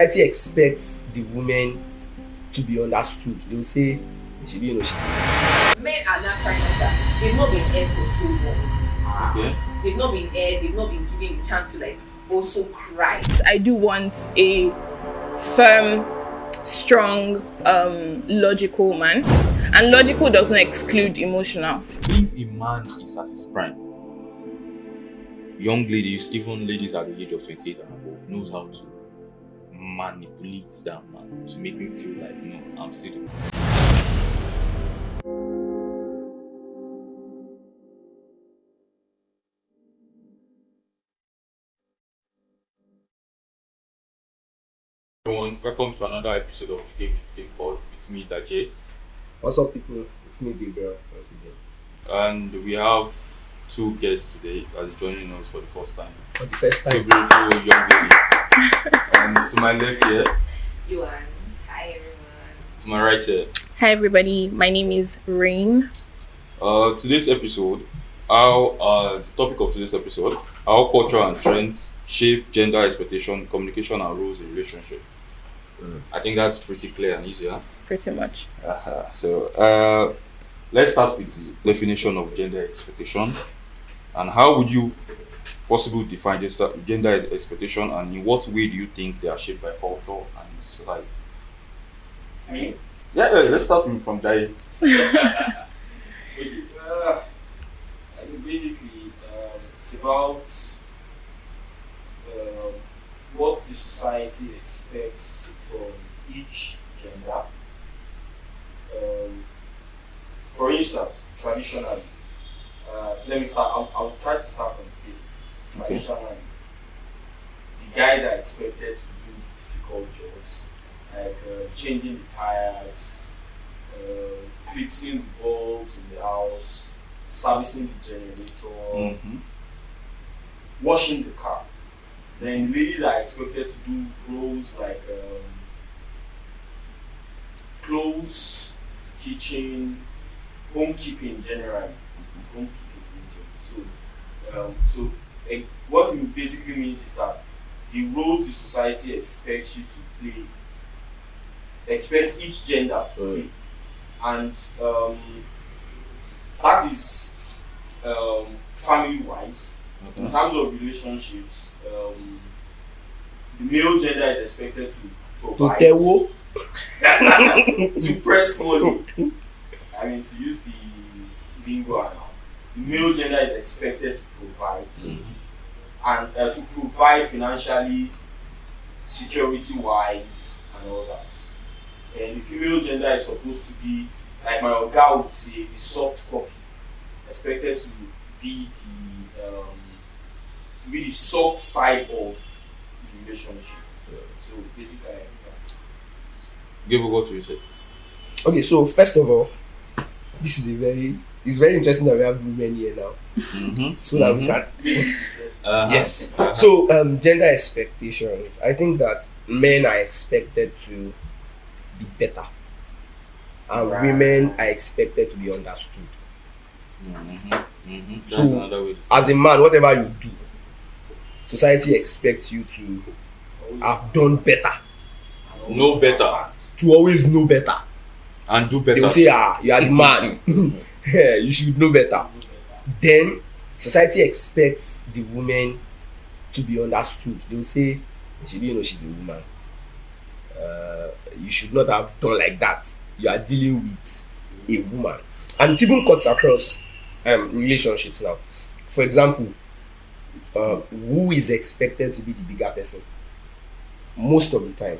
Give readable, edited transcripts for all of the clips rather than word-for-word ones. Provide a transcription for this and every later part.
Society expects the woman to be understood. They will say, she be, she's. Men are not crying like that. They've not been aired for so long. Okay. They've not been aired. They've not been given the chance to also cry. I do want a firm, strong, logical man. And logical doesn't exclude emotional. If a man is at his prime, young ladies, even ladies at the age of 28 and above, knows how to manipulate that man to make him feel like, no, I'm still the man. Everyone, welcome to another episode of Game is Game Pod. It's me, Daje. What's up, people? It's me, Gabriel, once again. And we have two guests today as joining us for the first time. For the first Two time. beautiful young ladies. And to my left here, Yuan. Hi everyone. to my right here. Hi everybody, my name is Rain. Today's episode, the topic of today's episode, how culture and trends shape gender expectation, communication, and roles in relationship. I think that's pretty clear and easy, huh? Pretty much. So, let's start with the definition of gender expectation. And how would you possibly define gender expectation, and in what way do you think they are shaped by culture and society? Me? Yeah, let's start from Jai. Okay. I mean, basically, it's about what the society expects from each gender. For instance, traditionally, let me start. I'll try to start from the basics. Traditionally, the guys are expected to do the difficult jobs, like changing the tires, fixing the bulbs in the house, servicing the generator, washing the car. Then ladies are expected to do roles like clothes, kitchen, homekeeping generally. So what it basically means is that the roles the society expects you to play, expects each gender to play, and that is family-wise. In terms of relationships, the male gender is expected to provide, to press money. I mean, to use the lingo now, the male gender is expected to provide and to provide financially, security-wise, and all that. And the female gender is supposed to be, like my guy would say, the soft copy, expected to be the soft side of the relationship. So basically, that's it. Give what you say. Okay, so first of all, it's very interesting that we have women here now. So that we can. Yes. So gender expectations. I think that men are expected to be better, and women are expected to be understood. So, another way to say as a man, whatever you do, society expects you to have done better, know better, to always know better. and do better. They will say, you are the man. You should know better. Then, society expects the woman to be understood. They will say, she's a woman. You should not have done like that. You are dealing with a woman. And it even cuts across relationships now. For example, who is expected to be the bigger person? Most of the time,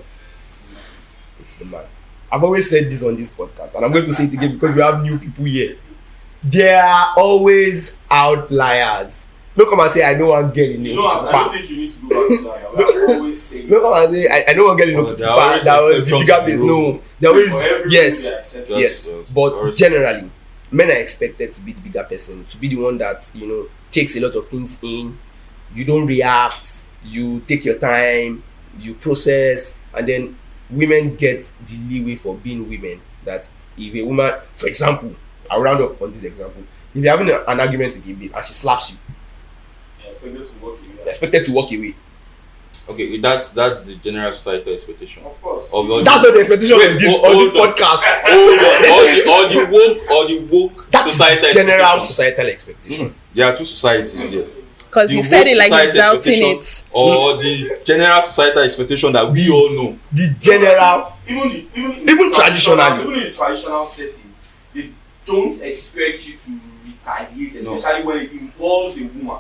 it's the man. I've always said this on this podcast, and I'm going to say it again because we have new people here. There are always outliers. Don't come and say I know one girl in the I don't think you need to go back to that. I'm always saying. Don't come and say I know one girl in the there are always that was the exceptions bigger to the person. rule. No, there For always everything yes. they accept. Yes, but generally, men are expected to be the bigger person, to be the one that takes a lot of things in. You don't react. You take your time. You process, and then women get the leeway for being women. That if a woman, for example, I'll round up on this example. If you're having an argument with a babe and she slaps you, You're expected to walk away. you're expected to walk away. Okay, that's the general societal expectation. Of course. Of all That's not the expectation Wait, of this hold- on this hold on. podcast. Hold on, or the woke That's societal general expectation. societal expectation. There are two societies here. Because The you said woke it like he's society doubting expectation it. Or the general societal expectation that we all know. The general. Even traditionally. Even in the traditional setting, they don't expect you to retaliate, especially when it involves a woman.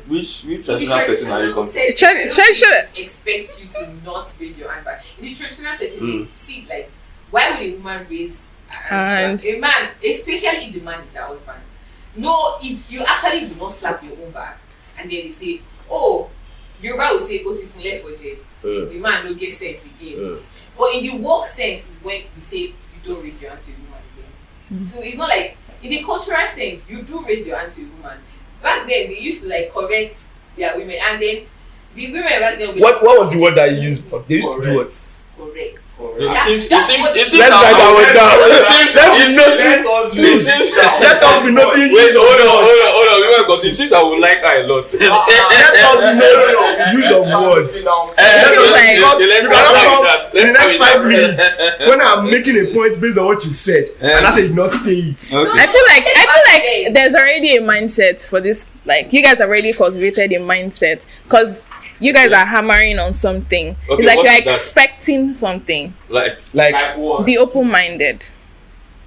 Which In the traditional setting are you traditional coming? setting, Should- they don't expect you to not raise your hand back. In the traditional setting, you see, like, why would a woman raise her hand? A man, especially if the man is her husband. No, if you actually do not slap your own back, and then they say, oh, Yoruba will say, Otifunle for jail. The man no get sense again. But in the work sense is when you say you don't raise your hand to a woman again. So it's not like in the cultural sense you do raise your hand to a woman. Back then they used to like correct their women, and then the women back then. What was the word that you used? They used to do what? Correct. It seems Let's write that word down. Let us be nothing. Wait, hold on. Because it seems I would like her a lot. Let us know use of words. In the next 5 minutes, when I'm making a point based on what you said, and I said not say it. Okay. I feel like there's already a mindset for this. Like you guys already cultivated a mindset because you guys are hammering on something. Okay, it's like what you're is that? expecting something. Like what? Be open-minded.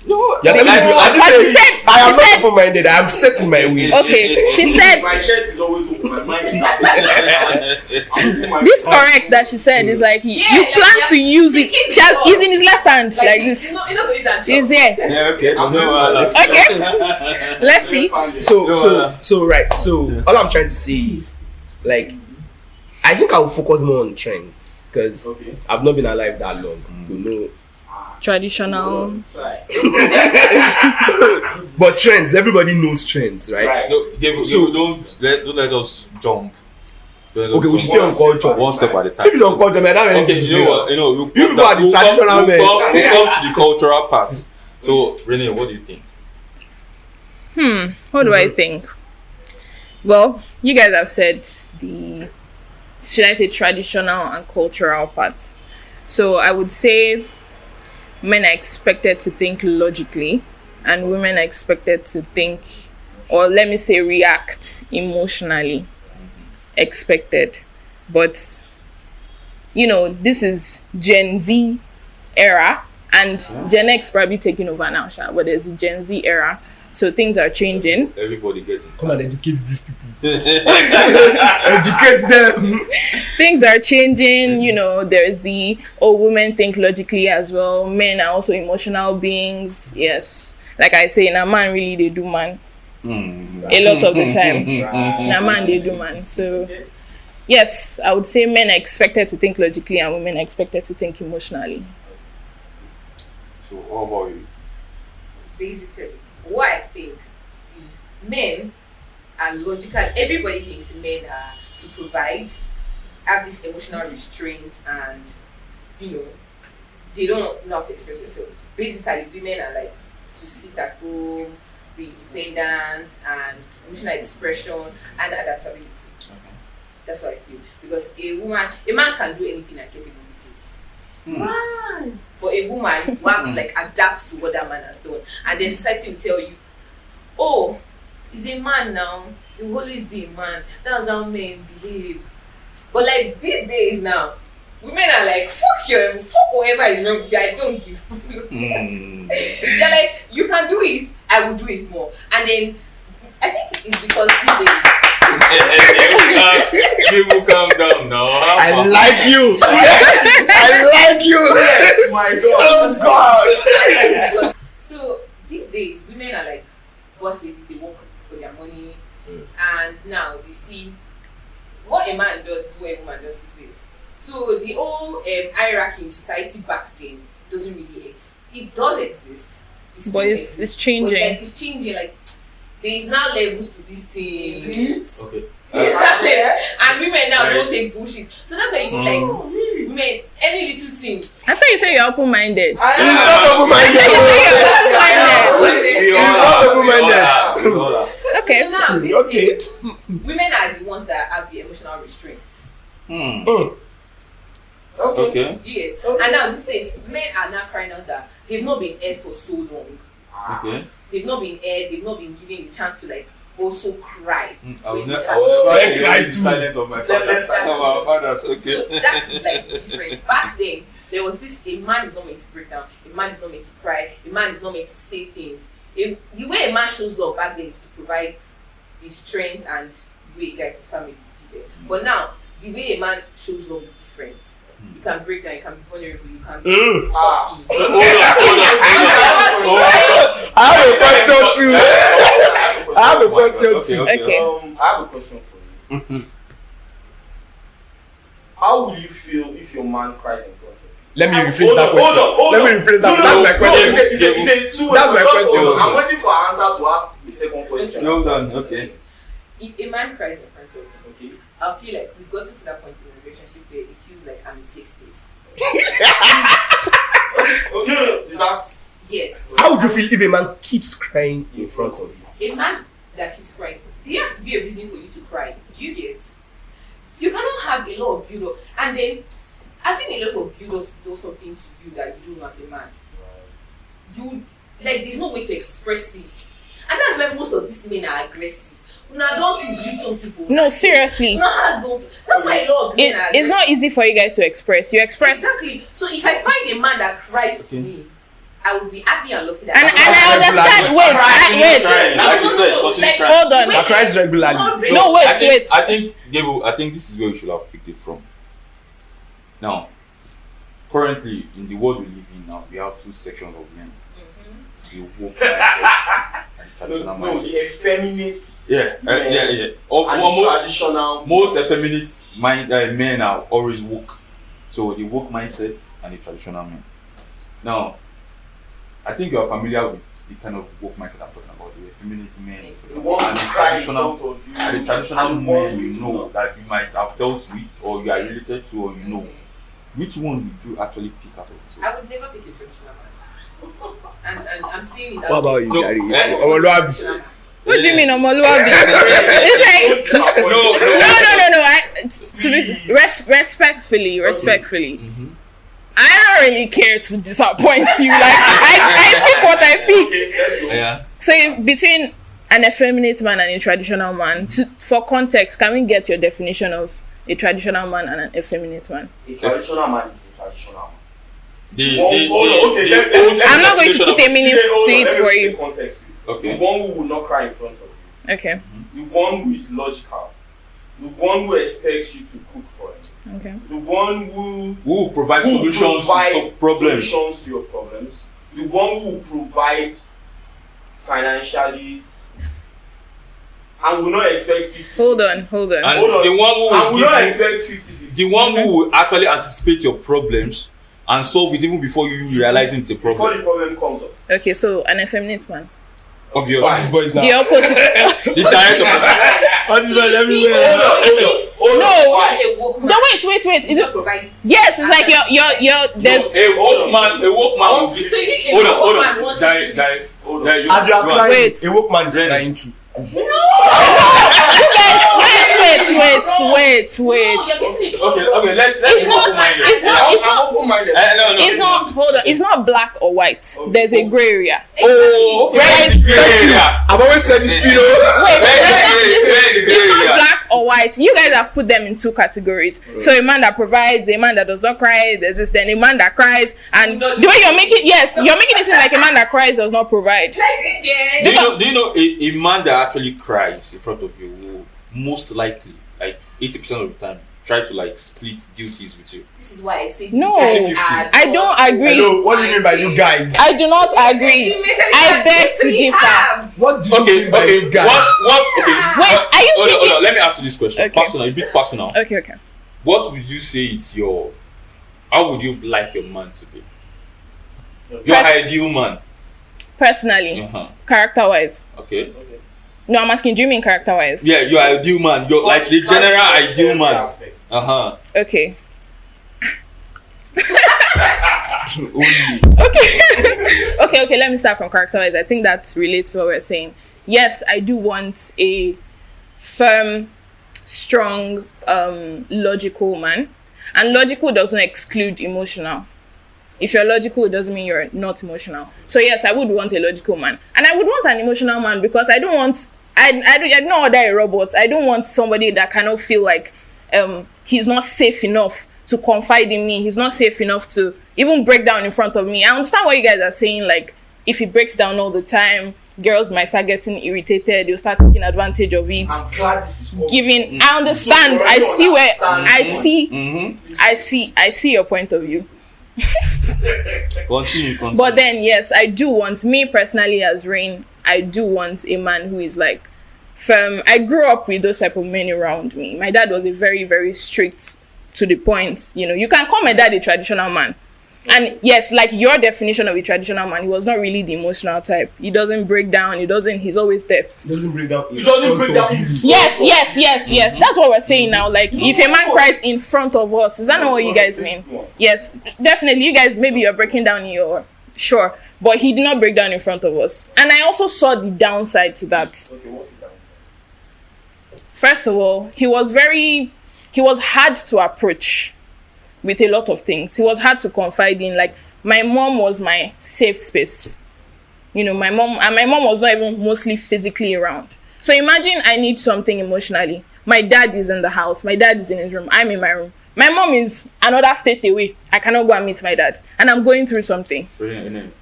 No, you're telling me But to. she said- I am she not said- open-minded. I am set in my ways. Okay, she said My shirt is always open. My mind is open. this correct that she said is like you like, plan yeah, to use it. speaking Child, the he's in his left hand like You this. know going that He's here. yeah, okay. Okay, let's see. So right. So all I'm trying to say is, like, I think I will focus more on trends because I've not been alive that long to know. Traditional. But trends, everybody knows trends, right? No, don't let us jump. Okay, we should stay on culture. One step at a time. If it's on culture, man, that Okay, you know what? You people are the traditional men. We'll come to the cultural part. So, Renee, what do you think? What do I think? Well, you guys have said the, should I say, traditional and cultural part. So I would say men are expected to think logically and women are expected to think, or let me say react emotionally. Expected. But you know, this is Gen Z era and Gen X probably taking over now, but there's a Gen Z era, so things are changing. Everybody gets it. Come and educate these people. Educate them. Things are changing, you know. There's the women think logically as well, men are also emotional beings. Yes, like I say, na man really they do man a lot of the time. Na man they do man. So yes, I would say men are expected to think logically and women are expected to think emotionally. So, how about you? Basically, what I think is men are logical. Everybody thinks men are to provide, have this emotional restraint, and you know, they don't know how to express it. So basically, women are like to sit at home, be independent, and emotional expression and adaptability. That's what I feel. Because a man can do anything and get away with it. Man. But a woman you have to like adapt to what that man has done. And then society will tell you, oh, he's a man now. He will always be a man. That's how men behave. But like these days now, women are like, fuck whoever is wrong with you, I don't give. They're like, you can do it, I will do it more. And then I think it's because these days People calm down now. I like you. I like you. Yes, my God. Oh God. So these days, women are like boss ladies. They work for their money, and now they see what a man does is what a woman does these days. So the whole hierarchy in society back then doesn't really exist. It does exist. But it's changing. But it's changing. Like there is now levels to these things. Okay. And women now don't take bullshit. So that's why you see like women, any little thing. I thought you said you're open-minded. He's not open-minded. He's not open-minded. Okay. So now, Okay. women are the ones that have the emotional restraints. Okay. Yeah. And now this is men are now crying out that they've not been aired for so long. Okay. They've not been aired, they've not been given the chance to like also cry. I will When never they are- hear the silence of my fathers. Let- Of our fathers. Okay. So that's like the difference. Back then, there was this: a man is not meant to break down, a man is not meant to cry, a man is not meant to say things. The way a man shows love back then is to provide his strength and the way he guides his family. But now, the way a man shows love is different. You can break down, you can be vulnerable, you can be talky. I have a question too. I have a question too. Okay. I have a question for you. How will you feel if your man cries in front of you? Let me rephrase that question. Hold Let on. me rephrase that. No, That's my question. It's a two. That's my question. I'm waiting for an answer to ask the second question. Well done. Okay. If a man cries in front of you, Okay. I feel like we've gotten to that point in a relationship where it feels like I'm in safe space. Oh, no. Is that? Yes. How would you feel if a man keeps crying in front of you? A man that keeps crying, there has to be a reason for you to cry. Do you get? You cannot have a lot of build up and then having a lot of build up to do something to you that you don't know as a man. You like there's no way to express it. And that's why most of these men are aggressive. Now don't build something for No, seriously. that's why a lot of men are It's not aggressive. easy for you guys to express. You express. Exactly. So if I find a man that cries to me, I would be happy and lucky that And I understand. Wait. Like you said, constantly crying. Hold on. I cries regularly. No, wait. I think, Gable, I think this is where we should have picked it from. Now, currently in the world we live in now, we have two sections of men. The woke mindset and the traditional No, mindset. the effeminate Yeah. men And the traditional. most effeminate men are always woke. So the woke mindset and the traditional men. Now, I think you are familiar with the kind of woke mindset I'm talking about, the effeminate men The one and who the cries in traditional front of you. and the traditional and the ones men who you do know not. that you might have dealt with or you are related to or you know. Which one would you actually pick out of the two? I would never pick a traditional man. And I'm seeing it. What about you, No, Gary? eh? Traditional man. What do you mean, Omoluabi? It's like no. To be respectfully. I don't really care to disappoint you. Like I pick what I pick. Okay, let's go. Yeah. So if between an effeminate man and a traditional man, for context, can we get your definition of a traditional man and an effeminate man? A traditional man is a traditional man. I'm not going to put a meaning to it for you. Context. Okay. The one who will not cry in front of you. Okay. The one who is logical. The one who expects you to cook for him. Okay. The one who Who provides who solutions provide to some problems? solutions to your problems. The one who will provide financially and will not expect 50. Hold on. And Hold on. the one who And will will give not you, expect 50-50. the one who will actually anticipate your problems and solve it even before you realize it's a Before problem. the problem comes up. Okay, so an effeminate man. Obviously. These boys now. The opposite. The direct opposite. All these boys everywhere. Hold on. No. Why? No, wait. Is it, Provide. yes, it's like you're there's A woke man will So you need a hold on, woke hold man on. wants Hold on. As you are crying, Wait. a woke man is Really? crying too. you guys wait. No, you're getting it. Okay, let's It's be not open-minded. I'm open-minded. No. It's not hold on, it's not black or white. There's a grey area. Oh, okay. Where is the gray area? I've always said this, you know. Where is the It's gray not area? black or white. You guys have put them in two categories. So a man that provides, a man that does not cry, there's this then a man that cries, and the way you're making it seem like a man that cries does not provide. Like, yeah. Do you know a man that actually cries in front of you will most likely, like 80% of the time, try to like split duties with you? This is why I say No. you guys are I don't agree. Hello, what do you mean by you guys? I do not agree. I beg to differ. What do you mean by you guys? Wait, are you Hold thinking? on, let me ask you this question. Okay. Personal, a bit personal. Okay. What would you say it's your, how would you like your man to be? Your ideal man. Personally, Uh-huh. character-wise. Okay. No, I'm asking, do you mean character-wise? Yeah, your ideal man. Your like the general ideal man. Uh-huh. Okay. Okay, let me start from character-wise. I think that relates to what we're saying. Yes, I do want a firm, strong, logical man, and logical doesn't exclude emotional. If you're logical, it doesn't mean you're not emotional. So yes, I would want a logical man, and I would want an emotional man because I don't want. I don't order a robot. I don't want somebody that cannot feel like he's not safe enough to confide in me. He's not safe enough to even break down in front of me. I understand what you guys are saying. Like if he breaks down all the time, girls might start getting irritated. They'll start taking advantage of it. I'm glad this is Giving. I understand. So, I see where. understand. I see your point of view. Continue. But then, yes, I do want, me personally as Rain, I do want a man who is like firm. I grew up with those type of men around me. My dad was a very, very strict, to the point. You know, you can call my dad a traditional man. And yes, like your definition of a traditional man, he was not really the emotional type. He doesn't break down. He's always there. It doesn't break down. It doesn't break down. Yes. That's what we're saying now. Like, if a man cries in front of us, is that not what you guys mean? Yes, definitely. You guys, maybe you're breaking down in your... Sure. But he did not break down in front of us. And I also saw the downside to that. Okay, what's the downside? First of all, he was hard to approach with a lot of things. He was hard to confide in. Like, my mom was my safe space. You know, my mom was not even mostly physically around. So imagine I need something emotionally. My dad is in the house. My dad is in his room. I'm in my room. My mom is another state away. I cannot go and meet my dad. And I'm going through something. Brilliant.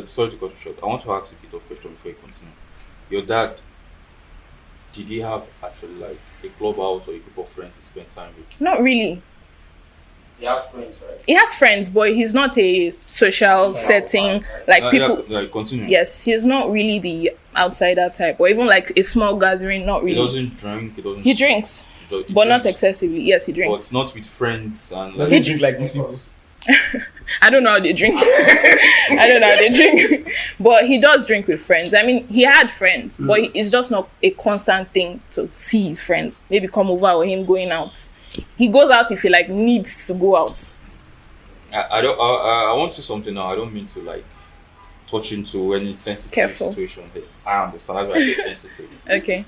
Sorry to cut you short. I want to ask a bit of question before you continue. Your dad, did he have actually like a clubhouse or a group of friends to spend time with? Not really. He has friends, right? He has friends, but he's not a social setting. Like people... Continue. Yes, he's not really the outsider type. Or even like a small gathering, not He really. doesn't drink. He drinks. But not excessively. Yes, he drinks. But not with friends and Does he drink like these people? I don't know how they drink. But he does drink with friends. I mean, he had friends, but it's just not a constant thing to see his friends. Maybe come over or him going out. He goes out if he like needs to go out. I want to say something now. I don't mean to like touch into any sensitive situation here. I understand. That's why I say sensitive. Okay.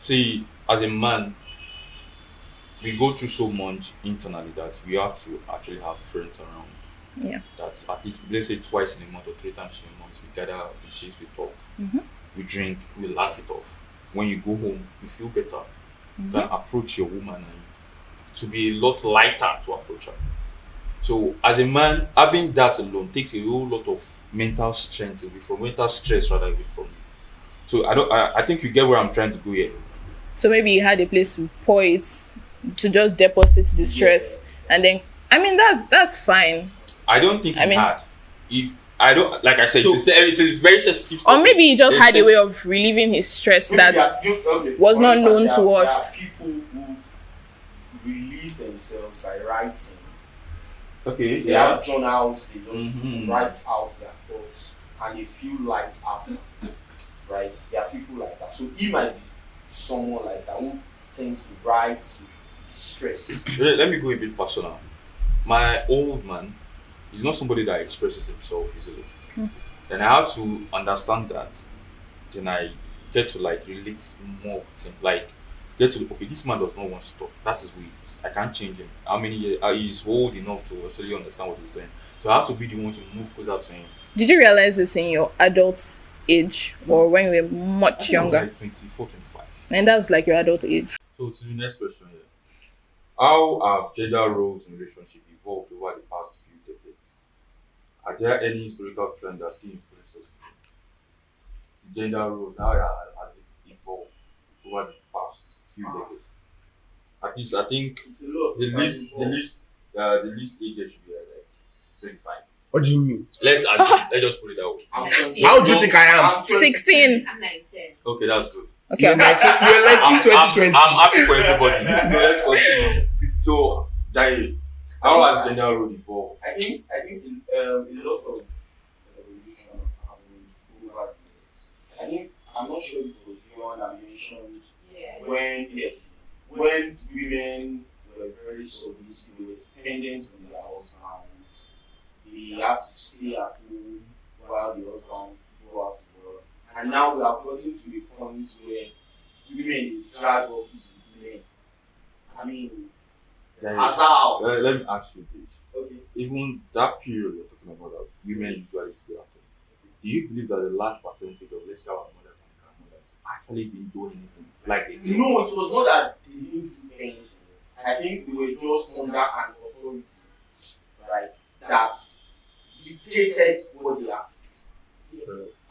See, as a man, we go through so much internally that we have to actually have friends around. Yeah. That's at least, let's say, twice in a month or 3 times in a month. We gather, we chase, we talk, we drink, we laugh it off. When you go home, you feel better. You can approach your woman and to be a lot lighter to approach her. So, as a man, having that alone takes a whole lot of mental strength away from mental stress rather away from you. So, I think you get where I'm trying to go here. So maybe he had a place to pour it, to just deposit the stress, and then that's fine. I don't think he had. If I don't, like I said, it's a very sensitive stuff. Or maybe he just had a way of relieving his stress that was not known to us. There are people who relieve themselves by writing. Okay, They have journals, they just write out their thoughts and they feel light after. Right? There are people like that. So he might be someone like that who tends to write to stress. Let me go a bit personal. My old man is not somebody that expresses himself easily. Then I have to understand that. Then I get to like relate more with him. Like get to okay, this man does not want to talk. That is who he is. I can't change him. How many years he's old enough to actually understand what he's doing. So I have to be the one to move closer to him. Did you realize this in your adult age or when you were much younger? Like 24, 25. And that's like your adult age. So to the next question here. How have gender roles in relationship evolved over the past few decades? Are there any historical trends that still influence us? Gender roles, how has it evolved over the past few decades? At least I think the least age should be like 25. What do you mean? Let's just put it that way. How do you think I am? 16. I'm 19. Okay, that's good. Okay. You're 19, 2020. I'm happy for everybody. So let's continue. So, Jai, how has gender role evolved? I think a lot of evolution happened over the years. I think I'm not sure it was you that mentioned when women were very submissive, they were dependent on their husbands. They have to stay at home while the husband go out to work. And now we have gotten to the point where women drag office with men. I mean, There as is- how? let me ask you this. Okay. Even that period you're talking about, that women usually stay at home. Do you believe that a large percentage of, let's say, our mothers and grandmothers actually didn't do anything like they did? No, it was not that they didn't do anything. I think they were just under an authority, right, that dictated what they asked. Yes.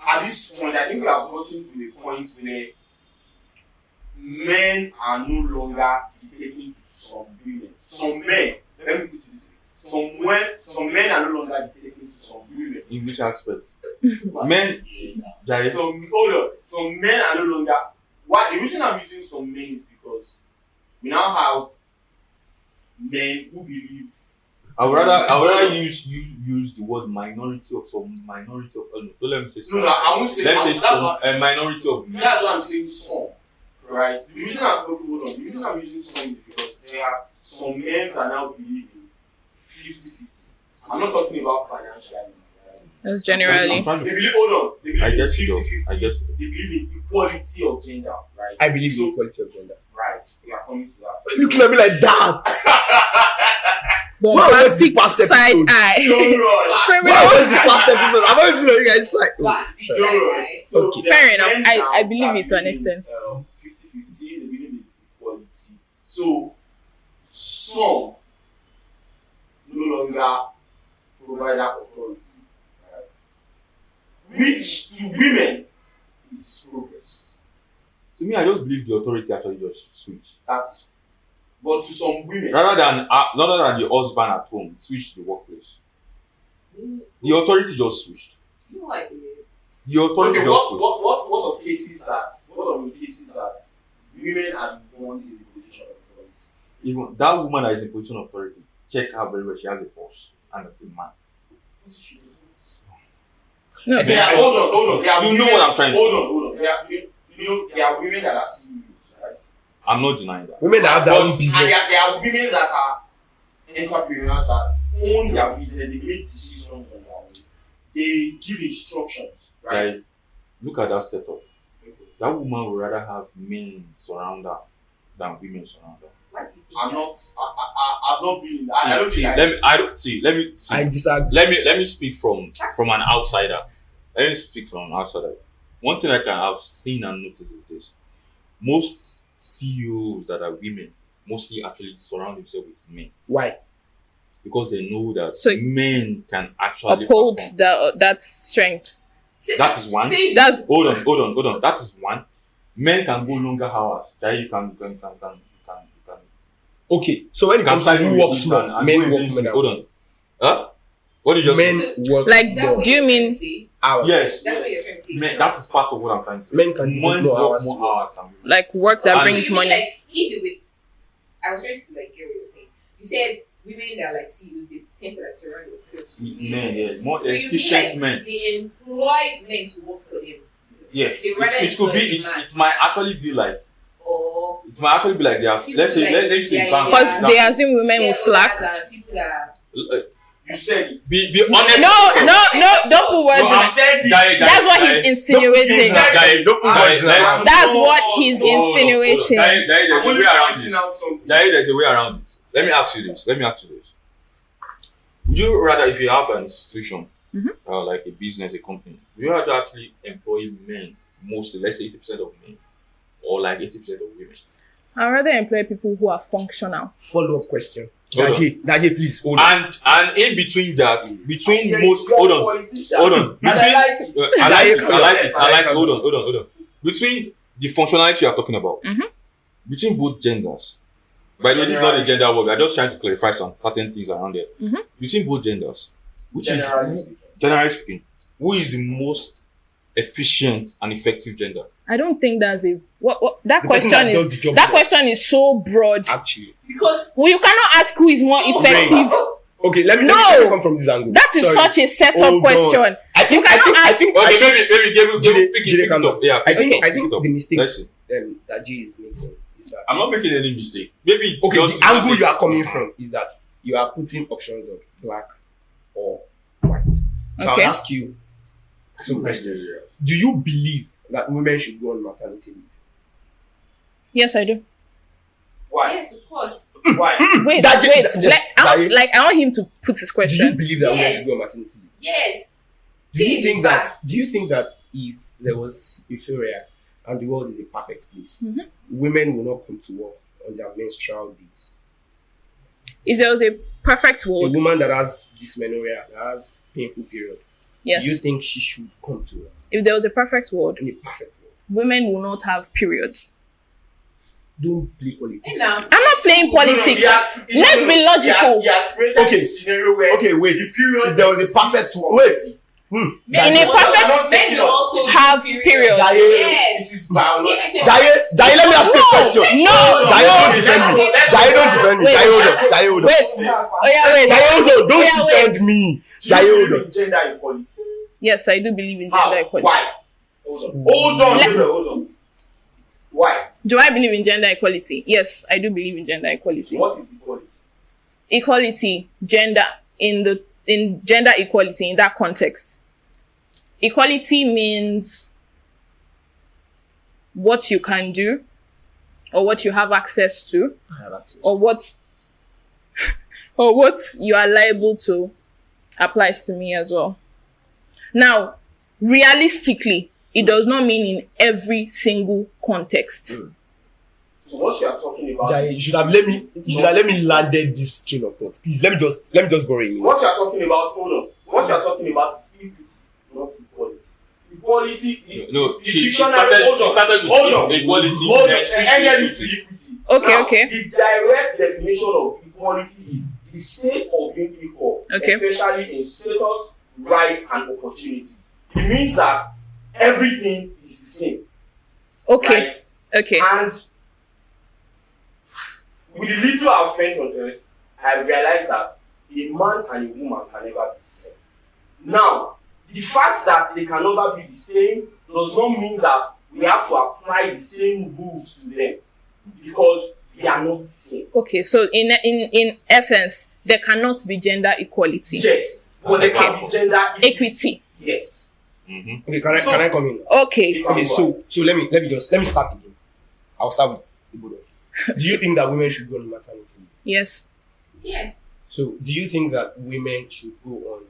At this point, I think we have gotten to the point where men are no longer dictating to some women. Some men, let me put it this way. Some men are no longer dictating to some women. In which aspect? Men, there is Hold on. Some men are no longer. Why? The reason I'm using some men is because we now have men who believe. I would rather use the word minority of some minority of don't let me say some. No, I won't say Let me that. say That's some what, a minority of men. that's what I'm saying. Some, right? The reason I'm using some is because there are some men that now believe in 50-50. I'm not talking about financially. Right? That's I'm generally. trying They to, believe. Hold on. They believe I in get you though. 50-50. I get you. They believe in equality of gender, right? I believe So- in equality of gender. Right. We are coming to that. You looking at me like that. Bombastic Well, what's the past side episode? eye. Don't rush. Criminal. What was the past episode? I'm not doing you guys like. Don't rush. So Okay. there Fair are enough. men I now believe that it to an believe in, extent. 50-50, they believe in equality. So some no longer provide that authority. Right? Which to women it is progress. To me, I just believe the authority actually just switched. That is true. But to some women, Rather than the husband at home, switch to the workplace. The authority just switched. You know what I believe? The authority okay, just switched. what of cases that women are the ones in the position of authority? Even that woman that is in position of authority, check her very well. She has a boss, and that's a man. What if she doesn't? No, There are, hold on. There are You women, know what I'm trying to Hold on. There are women that are CEOs, right? I'm not denying that. Women that have their own And business. there are women that are entrepreneurs that own their business. They make decisions on their own. They give instructions, right? Guys, look at that setup. That woman would rather have men surround her than women surround her. Why do you think I'm that? not. I've not been in that. I don't See, think let me disagree. let me speak from an outsider. Let me speak from an outsider. One thing I've seen and noticed is this: most CEOs that are women mostly actually surround themselves with men Why? because they know that So- men can actually uphold perform. that strength. That is one. That's Hold on. That is one. Men can go longer hours. That you can. Okay, so when it comes to Can who works more, men work more. Hold on. Huh? What did you just say? Men work Like, Is that more what do you you're mean- trying to say? hours. Yes. That's what you're trying to say. Men, that is part of what I'm trying to say. Men can devote Men more work hours more to work. hours than women. like work that And- brings You mean, money. like, if you wait, I was trying to like get what you're saying. You said women that are like CEOs, they tend to like surround themselves with Men, yeah, more So you efficient mean, men. like, they employ men to work for them, Yeah, they rather it could be. employ a man. It might actually be like. or It might actually be like they are. People Let's say. like Let's say. they are- banks, Because for they example. assume women will slack. shareholders and people that You said it. Be honest. No, with yourself. no, don't put words No, in I'm it. said it. That's what he's insinuating. Guy, don't put words in my mouth. That's what he's Hold on. insinuating. Guy, there's I'm a only way around pointing this. out something. There's a way around it. Let me ask you this. Would you rather, if you have an institution, like a business, a company, would you rather actually employ men, mostly, let's say 80% of men, or like 80% of women? I'd rather employ people who are functional. Follow-up question. Hold on. Daje, please hold on. And in between that, between Said most, you're hold a on, politician. hold on. And Between, I like it. I like it. I like Hold on. Between the functionality you are talking about, between both genders. By the way, this is not a gender word. We are just trying to clarify some certain things around there. Between both genders, which Generally is speaking. generally speaking, who is the most efficient and effective gender? I don't think that's a what that The person question that does the is job that well. question is so broad. Actually. because Well, you cannot ask who is more effective. Okay, let me come from this angle. That is Sorry. such a setup Hold on. question. I think, You cannot I ask- think, Okay, maybe pick it calm up. down. Yeah, I think, Okay. I think the mistake Let's see. that Jay is making is that I'm not making any mistake. Maybe it's okay, just the angle you are coming from is that you are putting options of black or white. So Okay. I'll ask you some questions. Do you believe that women should go on maternity leave? Yes, I do. Why? Yes, of course. Why? Wait, That- wait. that- I want him to put his Do you question. believe that women Yes. should go on maternity leave? Yes. Do you See, think in that? fact- Do you think that if there was euphoria and the world is a perfect place, Mm-hmm. women will not come to work on their menstrual days? If there was a perfect A world, woman that has dysmenorrhea, that has painful period, do you yes. think she should come to work If there was a perfect world, in a perfect world? women will not have periods. Don't play politics. Hey, now. I'm not playing politics. Let's be logical. He has created Okay. a scenario where Okay, wait. the period If there was a is perfect 6 world, wait. Men In a will also- perfect- men will also have do periods. Jaye, Yes. It is biological. Yes. Jaye, let me ask you a question. No, Jaye, no. don't defend me. Jaye, don't defend me. Wait. Jaye, hold on. Jaye, hold on. Wait. Oh yeah, wait. Jaye, hold on. Don't Yeah, defend wait. me. Do you Jaye, hold believe on. in gender equality? Yes, I do believe in How? gender equality. Why? Hold on. Hold on. Why? Do I believe in gender equality? Yes, I do believe in gender equality. What is equality? Equality, gender in gender equality in that context. Equality means what you can do or what you have access to or what or what you are liable to applies to me as well. Now, realistically, it does not mean in every single context. So what you are talking about? Jaye, is- you should have let me landed this chain of thoughts. Please, let me just go in. What you are talking about? Hold on. What you are talking about is equity, not equality. Equality. No, the she dictionary- started hold on, with hold on, equality, Hold on. then switched to Ended equity. with equity. Okay, Now, okay. The direct definition of equality is the state of being equal, Okay. especially in status, rights, and opportunities. It means that everything is the same. Okay, Right? okay. And with the little I've spent on earth, I've realized that a man and a woman can never be the same. Now, the fact that they can never be the same does not mean that we have to apply the same rules to them because they are not the same. Okay, so in essence, there cannot be gender equality. Yes, but there can be gender Equity. Yes. Okay, can I come in? Okay. Okay, so let me start again. I'll start with the both of you. Do you think that women should go on maternity leave? Yes. Yes. So do you think that women should go on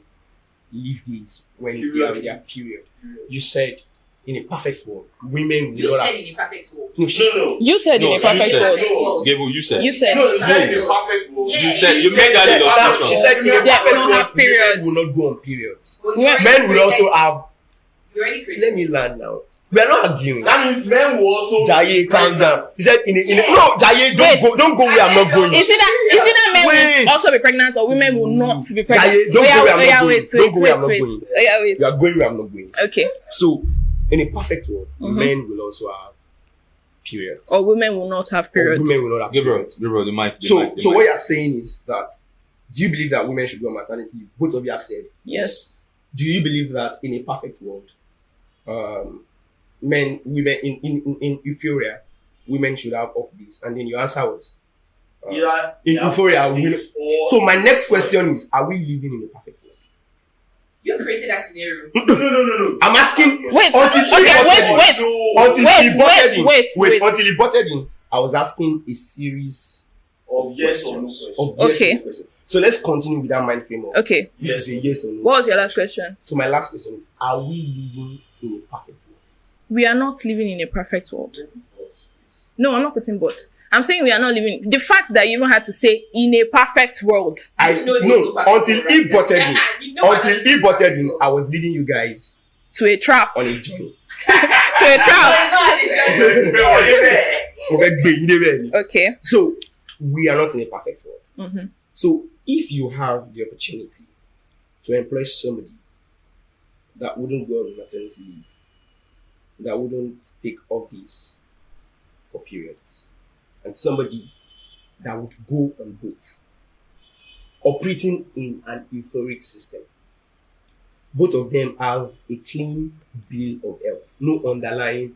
leave days when they Period. have their period? You said in a perfect world, women will You not said have. in a perfect world. No, she said. No. You said No, in a you perfect said- world. Perfect world. Gable, you said. You said. No, you said No. in a perfect world. Yes. You said you She made that said- illustration. She said in a They perfect will not world, have periods. women will not go on periods. But you Men already Men will created- also have. You already created. Let me land now. We are not arguing. That means men will also. Jaye, calm down. He said in a Yes. no, Jaye, Wait. don't go where I'm not going. Is it that men Wait. will also be pregnant or women will not be pregnant? Jaye, don't go where I'm not going. Wait, Don't go where I'm not wait. going. Oh, yeah, wait. You are going where I'm not going. Okay. So, in a perfect world, Mhm. men will also have periods. Or women will not have Or periods. women will not have Gabriel, periods. Gabriel, the mic. So what you're saying is that do you believe that women should go on maternity leave? Both of you have said Yes. Do you believe that in a perfect world, women in euphoria, women should have off days? And then your answer was Yeah. in euphoria. Women, Or, so my next question is: are we living in a perfect world? You created that scenario. no. I'm asking. Wait. Until he Okay. butted Wait. in. No. Until Wait, he butted in. wait. Until he butted in. I was asking a series Of yes or no questions. question. Of yes or Okay. no question. So let's continue with that mind frame of Okay. this is a yes or no. What was your last question? So my last question is: are we living in a perfect world? We are not living in a perfect world. No, I'm not putting but. I'm saying we are not living. The fact that you even had to say in a perfect world. I You know there's no perfect until world he right now. butted in. You know Until what he I- butted in, I was leading you guys To a trap. on a journey. To a No, trap. it's not a joke. Okay. So we are not in a perfect world. Mm-hmm. So if you have the opportunity to employ somebody that wouldn't go on maternity leave, that wouldn't take off these for periods, and somebody that would go on both, operating in an euphoric system, both of them have a clean bill of health, no underlying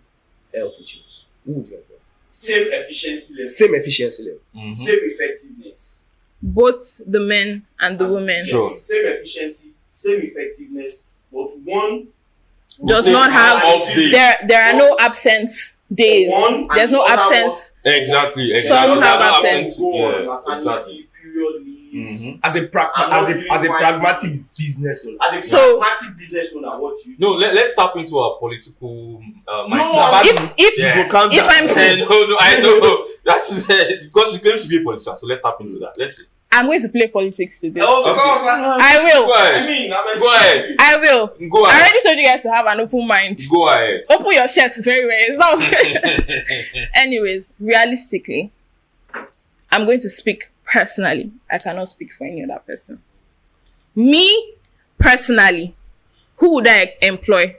health issues. Who would you employ? Same efficiency level. Same efficiency level. Same effectiveness. Both the men and the women. Sure. Same efficiency, same effectiveness, but one does take not have off days. there are no absent days. One, There's and no the other absence. Exactly. Some have That's absence. Go on Yeah, maternity, exactly. period leaves. As a pragmatic business owner. As a So- pragmatic business owner, what do you do? No, let's tap into our political mindset. No, If Yeah. if I'm No, I know. That's because she claims to be a politician. So let's tap into that. Let's see. I'm going to play politics today. Oh, Okay. of course, I will. Go I ahead. mean, I'm Go ahead. I will. Go I ahead. already told you guys to have an open mind. Go ahead. Open your shirt is very well. It's not. Anyways, realistically, I'm going to speak personally. I cannot speak for any other person. Me, personally, who would I employ?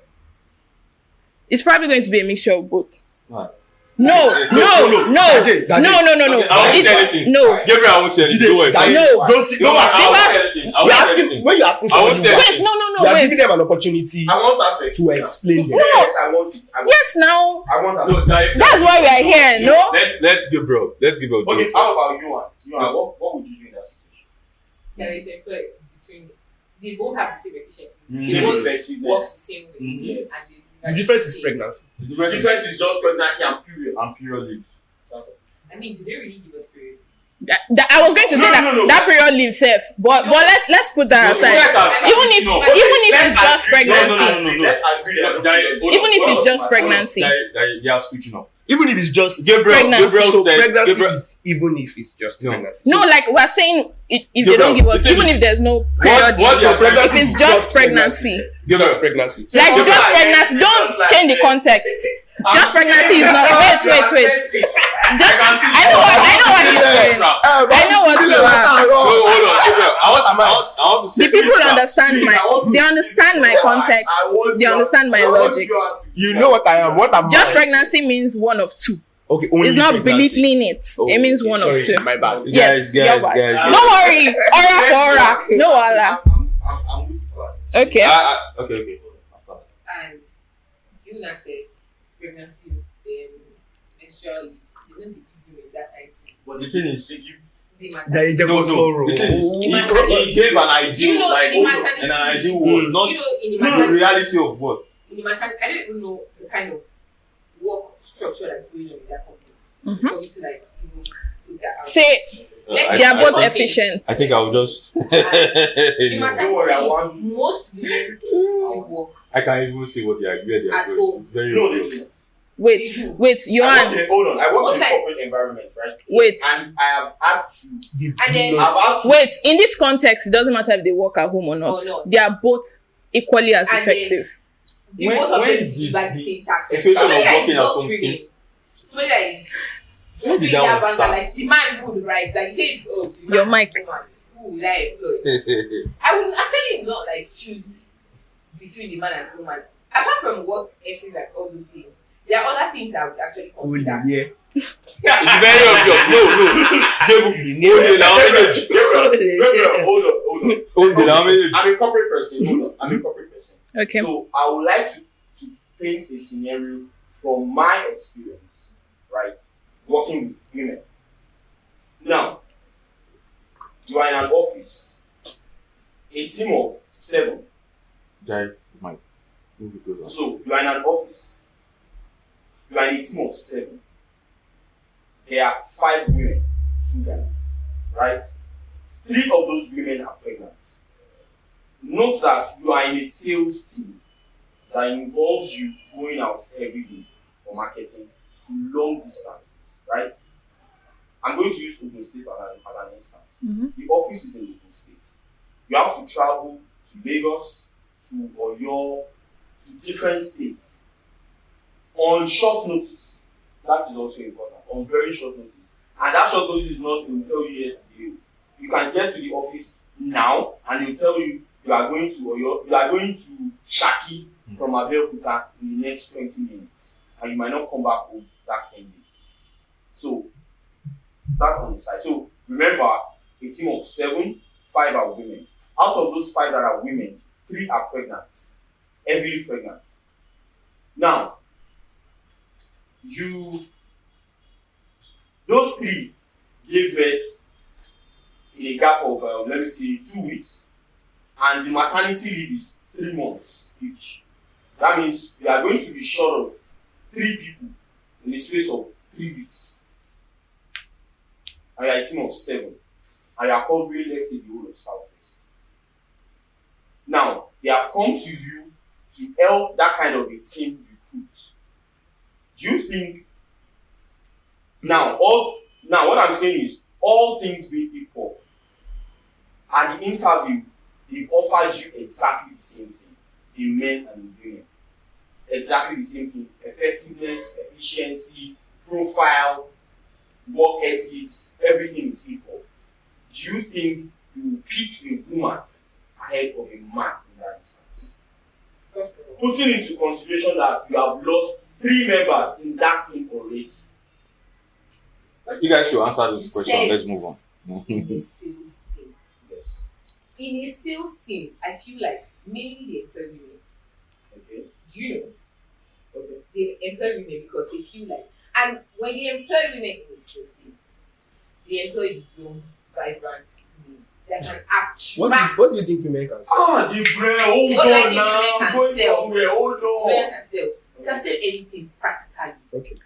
It's probably going to be a mixture of both. Right. No. Daje, Daje. I won't say anything. No. Gabriel, I won't say anything. Don't worry. Daje, No. don't I won't ask. say anything. I You're won't say asking anything. when you're asking I won't somebody, say Wait, no, you are wait. giving them an opportunity I want that to to explain them. Yes, I want it. I want Yes, now. I want that. No, Daje, That's why we are here, no? Let's Gabriel. Let's Gabriel. do Okay, it how first. about you, Ann? You, Ann, what would you do in that situation? There is a play between they both have the same efficiency. Mm. They Same both work effectiveness. the same way. Mhm. Yes. And they The deliver difference the is same. pregnancy. The The difference is just pregnancy and period. and period leave. That's all. I mean, do they really give us period? I was going to say No. that period leave safe, but let's put that aside. Even if it's just pregnancy, No. Let's agree that. Daje, hold even on, if hold it's on. just pregnancy, They are switching up. Even if it's just Gabriel, Pregnancy. Gabriel so said, pregnancy Gabriel, is even if it's just No. pregnancy. no, So like we're saying, if they Gabriel, don't give us, the thing even is- if there's no period, what's your leave, pregnancy? if it's just pregnancy, Gabriel, just pregnancy. like Gabriel, just pregnancy, don't change the context. Just pregnancy is not. Wait. Just I know what you're saying. I know what you are. No, hold on, Gabriel. I want to say The people understand they understand my context. They understand my logic. You know what I am. What am Just I? pregnancy means one of two. Okay, only It's not pregnancy. belittling it. Oh, It means okay, one sorry, of two. My bad. Yes, guys, you're right. guys. Don't worry. Aura for aura. No aura. I'm with you. Okay. Okay. And you now say pregnancy, menstrual leave, they don't give you that kind of thing. But The thing is, The There is a No, good no. sorrow. The thing is, he gave an ideal, You know, like, in maternity, an ideal world, not you know, in the the maternity, reality of what. in the maternity, I don't even know the kind of work structure that's going on in that company. Mhm. For you to like even put that out. Say Let's they are both think- efficient. I think I'll just. The Don't worry, I maternity, want- most women still work. I can't even see what they are. Where they are At going. home. It's very No, obvious. they do. Wait, I Johan. work in, hold on. I work Most in a like- corporate environment, right? Wait. And I have had to. And then I've had to. Wait, in this context, it doesn't matter if they work at home or not. Or not. They are both equally as And then- effective. the When- both of when them did deliver the the same task. situation Somebody of that is working at not home dreaming. Somebody that is When not did doing that that one banga, start? like the man would right. Like you say, oh, the Your man mic. is woman. Who will I employ? I would actually not like choose between the man and the woman. Apart from work ethics and all those things, there are other things I would actually consider. Yeah. It's very obvious. No. Now manage. Gabriel, hold on. Now manage. I'm a corporate person. Hold on. I'm a corporate person. Okay. So I would like to paint a scenario from my experience, right? Working with women. Now, you are in an office, a team of 7. Jai, Mike, move it closer. So you are in an office, you are in a team of 7. There are 5 women, 2 guys, right? 3 of those women are pregnant. Note that you are in a sales team that involves you going out every day for marketing to long distances, right? I'm going to use Ogun State as an instance. Mhm. The office is in Ogun State. You have to travel to Lagos, to Oyo, to different states on short notice. That is also important. On very short notice. And that short notice is not to tell you yesterday. You can get to the office now and they'll tell you you are going to Oyo, you are going to Shaki from Abeokuta in the next 20 minutes. And you might not come back home that same day. So that's on the side. So remember, a team of 7, 5 are women. Out of those 5 that are women, 3 are pregnant. Heavily pregnant. Now, those 3 gave birth in a gap of, let me say, 2 weeks. And the maternity leave is 3 months each. That means you are going to be short of 3 people in the space of 3 weeks. And you are a team of 7. And you are covering, let's say, the whole of Southwest. Now, they have come to you to help that kind of a team recruit. Do you think now what I'm saying is all things being equal, at the interview, they've offered you exactly the same thing, in men and in women. Exactly the same thing. Effectiveness, efficiency, profile, work ethics, everything is equal. Do you think you will pick a woman ahead of a man in that instance? Putting into consideration that you have lost 3 members in that team already. You guys should answer this question. Let's move on. In a sales team. Yes. In a sales team, I feel like mainly they employ women. Okay. Do you know? Okay. They employ women because they feel like, and when they employ women in a sales team, they employ young, vibrant women that can attract. What do you think women can say? The bread. Hold What do I on think now. women I'm can going sell? somewhere. Hold on. Women can sell. You can sell anything practically. Okay.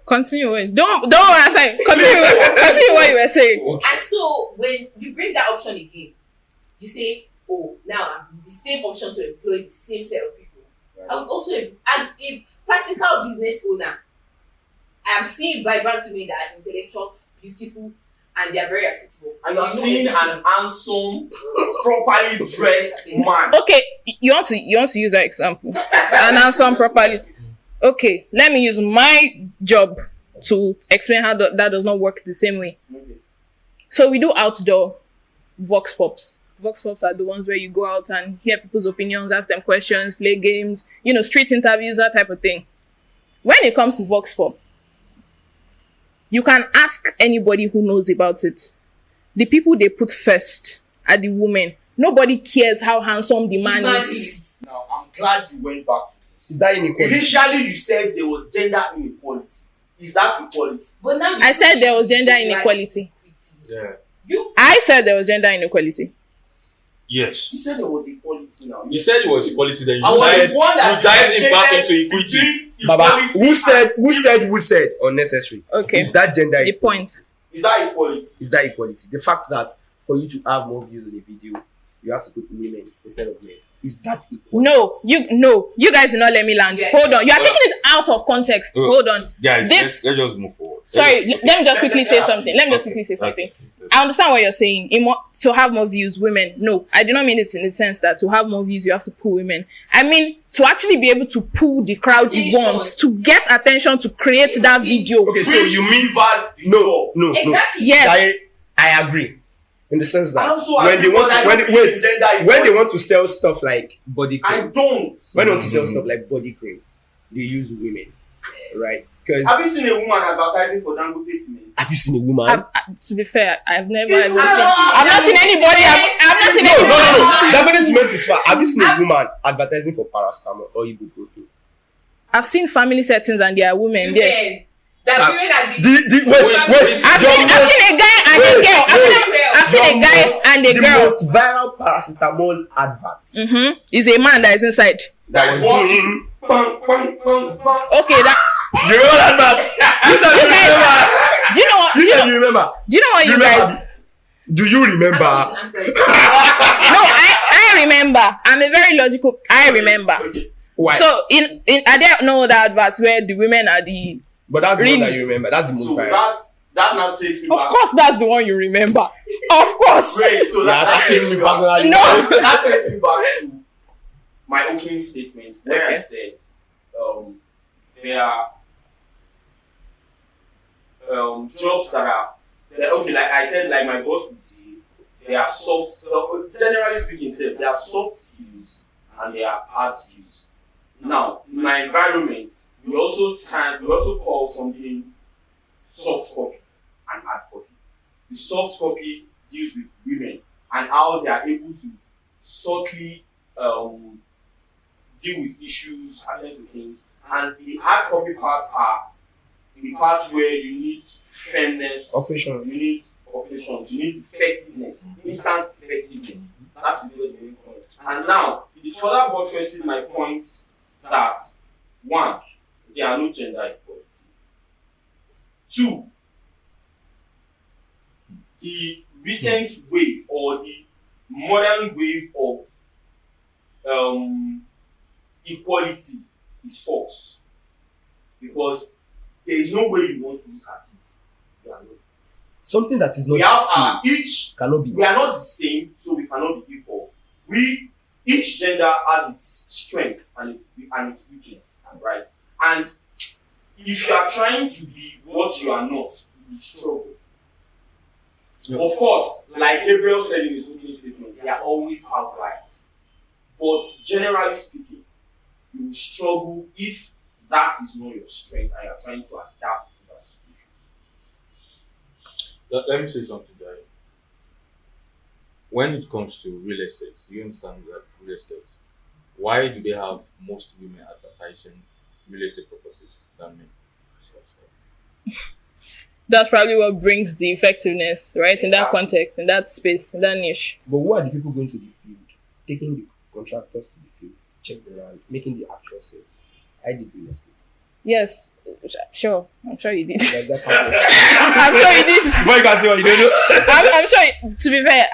Continue. Don't answer. Continue what you were saying. And so when you bring that option again, you say, oh, now I'm the same option to employ the same set of people. Right. I'm also, as a practical business owner, I am seeing vibrant women that are intellectual, beautiful, and they are very accessible. And you are You know seeing everything. an handsome, properly dressed man. Okay, you want to use that example and answer properly. Okay, let me use my job to explain how that does not work the same way. Okay. So we do outdoor vox pops. Vox pops are the ones where you go out and hear people's opinions, ask them questions, play games, street interviews, that type of thing. When it comes to vox pop, you can ask anybody who knows about it. The people they put first are the women. Nobody cares how handsome the man is. Now, I'm glad you went back to this. Is that inequality? Initially, you said there was gender inequality. Is that equality? But now I said there was gender inequality. Yeah. I said there was gender inequality. Yes. You said there was equality now. You said it was equality, then I you was dived the one that in back into differentiated equity. between Baba, equality who said unnecessary? Okay. Is that gender The equality? point. Is that equality? Is that equality? The fact that for you to have more views on a video, you have to put women instead of men. Is that equal? No, you guys did not let me land. Yeah. Hold on. You are taking it out of context. Oh. Hold on. Guys, This- let's just move forward. Sorry, let me just quickly say something. I understand what you're saying. To have more views, women. No, I do not mean it in the sense that to have more views, you have to pull women. I mean to actually be able to pull the crowd you want, to get attention, to create that video. Okay, so you mean no? no. Exactly. Yes. I agree. In the sense that Also, when they want to, when they want to sell stuff like body I cream, don't. when they want to sell stuff like body cream, they use women, right? Because Have you seen a woman advertising for Dangote cement? have you seen a woman? To be fair, I've never It's ever seen. not- I've not seen anybody. I've not seen No. anybody. Dangote cement is far. Have you seen a woman advertising for paracetamol or ibuprofen? I've seen family settings and there are women there. Women. That women are the Wait. I've seen a guy and a girl. I've seen a guy and a The girl. most viral paracetamol advert. Is a man that is inside. That was walking. Okay, that. You remember that advert? You said Do you know what? you remember. You said you remember. Do you know what you Remember. guys? Do you remember? No, I remember. I'm a very logical. I remember. Why? So in I don't know that adverts where the women are the. But that's the Really? one that you remember. That's the most So viral. that now takes me Of back. course, that's the one you remember. Of course. Great. So Yeah, that that takes came me me back. personally. No. That takes me back to my opening statement where I Okay. said there are jobs that are okay. Like I said, like my boss would say, there are soft. Generally speaking, there are soft skills and there are hard skills. Now, in my environment, we also call something soft copy and hard copy. The soft copy deals with women and how they are able to subtly deal with issues, attend to things. And the hard copy parts are the parts where you need firmness, Operations. you need effectiveness, instant effectiveness. That is what the main point. And now, it further buttresses my point that one, there are no gender equality. Two, the recent wave or the modern wave of equality is false, because there is no way you want to look at it. There are no. Something that is not We the have same each. cannot be. We are not the same, so we cannot be equal. Each gender has its strength and its weakness, right? And if you are trying to be what you are not, you struggle. Yeah. Of course, like Gabriel said in his opening statement, there are always outliers. But generally speaking, you will struggle if that is not your strength and you are trying to adapt to that situation. Let me say something, Jai. When it comes to real estate, you understand that real estate, why do they have most women advertising real estate properties than men? That's probably what brings the effectiveness, right? In that Exactly. context, in that space, in that niche. But who are the people going to the field, taking the contractors to the field to check the land, making the actual sales? I did real estate. Yes, sure. I'm sure you did. Does that count? I'm sure you did. Before you can say what you don't know. I'm sure. To be fair,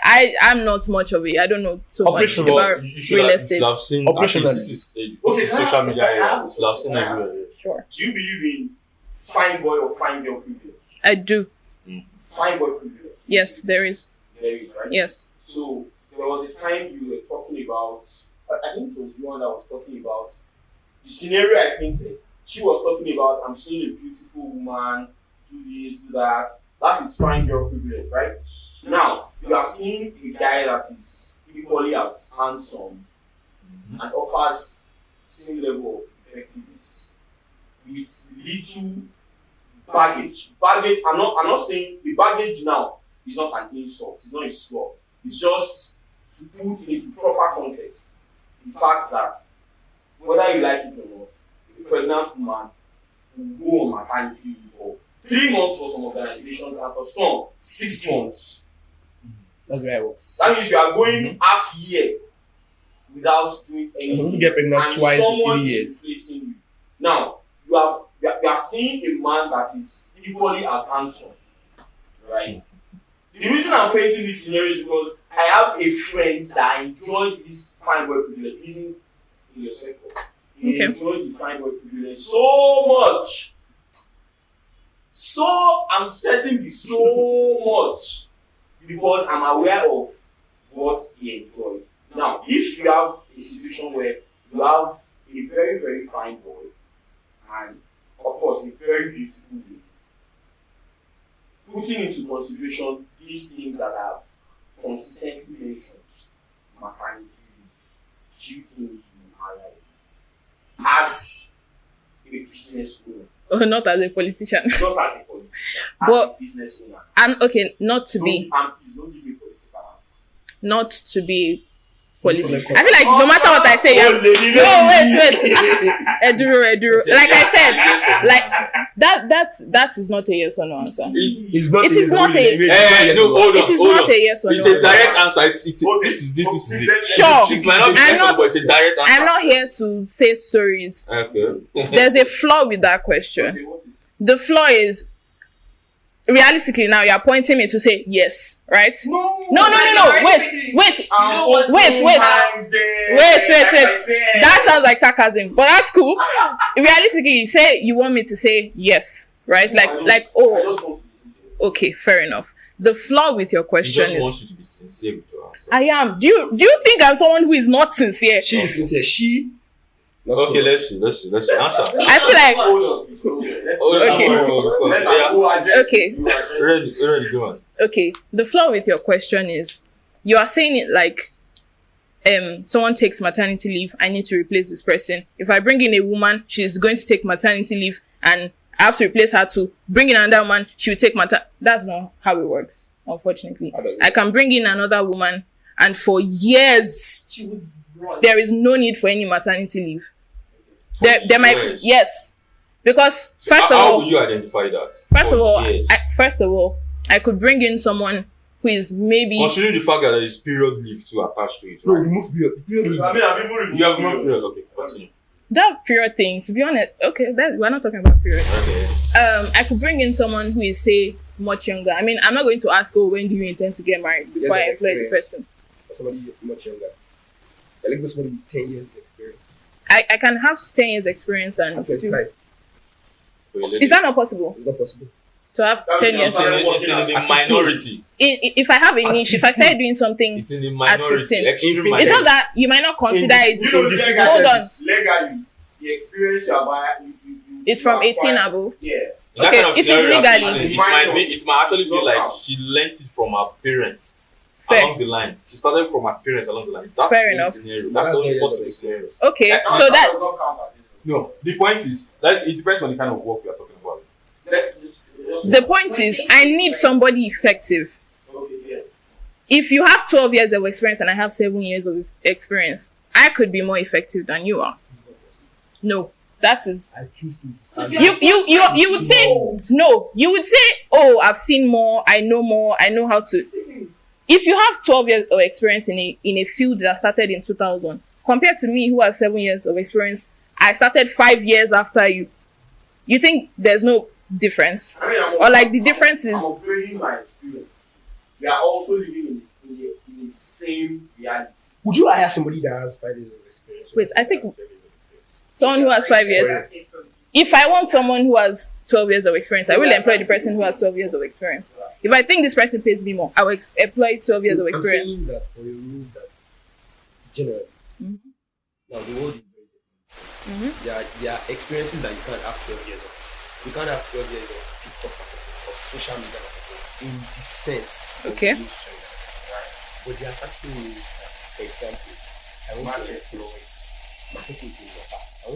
I'm not much of it. I don't know so much Operational, about You should real have, estate. you should have seen. Operationally. This is social media era. You should have seen everywhere. Sure, Do you believe in fine boy or fine girl privilege? I do. Fine boy privilege. Yes, there is. There is, right? Yes. So there was a time you were talking about, I think it was you that was talking about the scenario I painted. She was talking about, I'm seeing a beautiful woman, do this, do that. That is fine girl privilege, right? Now, you are seeing a guy that is equally as handsome and offers the same level of effectiveness with little baggage. I'm not saying the baggage now is not an insult, it's not a slur. It's just to put it into proper context. The fact that whether you like it or not, a pregnant woman will go on maternity leave for 3 months for some organizations and for some 6 months. That's where it works. That means you are going half year without doing Some anything. people get pregnant And twice in someone 3 is years. replacing you. Now, you are seeing a man that is equally as handsome, right? The reason I'm painting this scenario is because I have a friend that enjoyed this fine boy privilege, isn't in your sector. He Okay. enjoyed the fine boy privilege so much. So I'm stressing this so much because I'm aware of what he enjoyed. Now, if you have a situation where you have a very, very fine boy and, of course, a very beautiful lady, putting into consideration these things that I've consistently mentioned, maternity leave, do you think you are like, as a business owner, Oh, not as a politician. not as a politician, as But- a business owner, Okay, not to be please don't give me a political answer. not to be politician. Listen, I feel like no matter what I say, Oh, yeah. lady, No, lady. wait. Eduro. Like I said, like that is not a yes or no answer. It's not. It is not a- No, hold on. It is hold not on. a yes or It's no a answer. direct answer. This is it. Sure. It might not be I'm yes or no, not- but it's a direct answer. I'm not here to say stories. Okay. There's a flaw with that question. Okay, what is The flaw is realistically now you're pointing me to say yes, right? No. No. Wait. That sounds like sarcasm, but that's cool. Realistically, say you want me to say yes, right? I Oh, just want to listen to it. okay, fair enough. The flaw with your He question just is wants you to be sincere with your answer. I am. Do you think I'm someone who is not sincere? She is sincere. She. Not Okay, so. let's see. Answer. I feel like Hold on, please, hold on. Okay. Let Yeah. her go address Okay. it. You address it. Ready, go on. okay, the flaw with your question is you are saying it like someone takes maternity leave, I need to replace this person. If I bring in a woman, she's going to take maternity leave and I have to replace her to bring in another woman, she will take that's not how it works, unfortunately. How does it I can bring in another woman and for years She would run. there is no need for any maternity leave. There might Yes. yes. Because So first of how all, will you identify that? First of For all, years. I could bring in someone who is maybe Considering the fact that there is period leave to attach to it, No, right? remove period. Period. I mean, I've even You have removed no period. Okay, continue. that period thing, to be honest, okay, that we're not talking about period. Okay. I could bring in someone who is, say, much younger. I mean, I'm not going to ask, oh, when do you intend to get married before I employ the person. Or somebody much younger. I like somebody with 10 years experience. I can have 10 years experience and At still. 25. Is that not possible? It's not possible. To have 10 years? It's in the minority. If I have a niche, if I started doing something It's in the at minority. 15, Extreme it's minority. not that you might not consider it. You know, legally, Hold on. legally, the experience you have, It's from 18 above. Yeah. In that Okay, kind of if it's scenario, legally- it might actually be like she learnt it from her parents Fair. along the line. She started from her parents along the line. That's Fair the enough. scenario. That's the only possible scenario. Okay, That so that does not count as it. No, the point is it depends on the kind of work we are talking about. the point is, I need somebody effective. Okay, yes. If you have 12 years of experience and I have 7 years of experience, I could be more effective than you are. No, that is. I choose to You would say no. You would say, oh, I've seen more. I know how to. If you have 12 years of experience in a field that started in 2000, compared to me who has 7 years of experience, I started 5 years after you. You think there's no difference? I mean, Or like the difference is. I'm upgrading my experience. We are also living in the same reality. Would you hire somebody that has 5 years of experience? Wait, I think someone who has 5 years. If I want someone who has 12 years of experience, I will employ the person who has 12 years of experience. If I think this person pays me more, I will employ 12 years of experience. I'm saying that for a rule that generally, now the world is very different. There are experiences that you can't have 12 years of. You can't have 12 years of TikTok marketing, of social media marketing, in the sense Okay. of doing social media marketing. Right. But there are certain ways that, for example, I want to employ marketing team member. I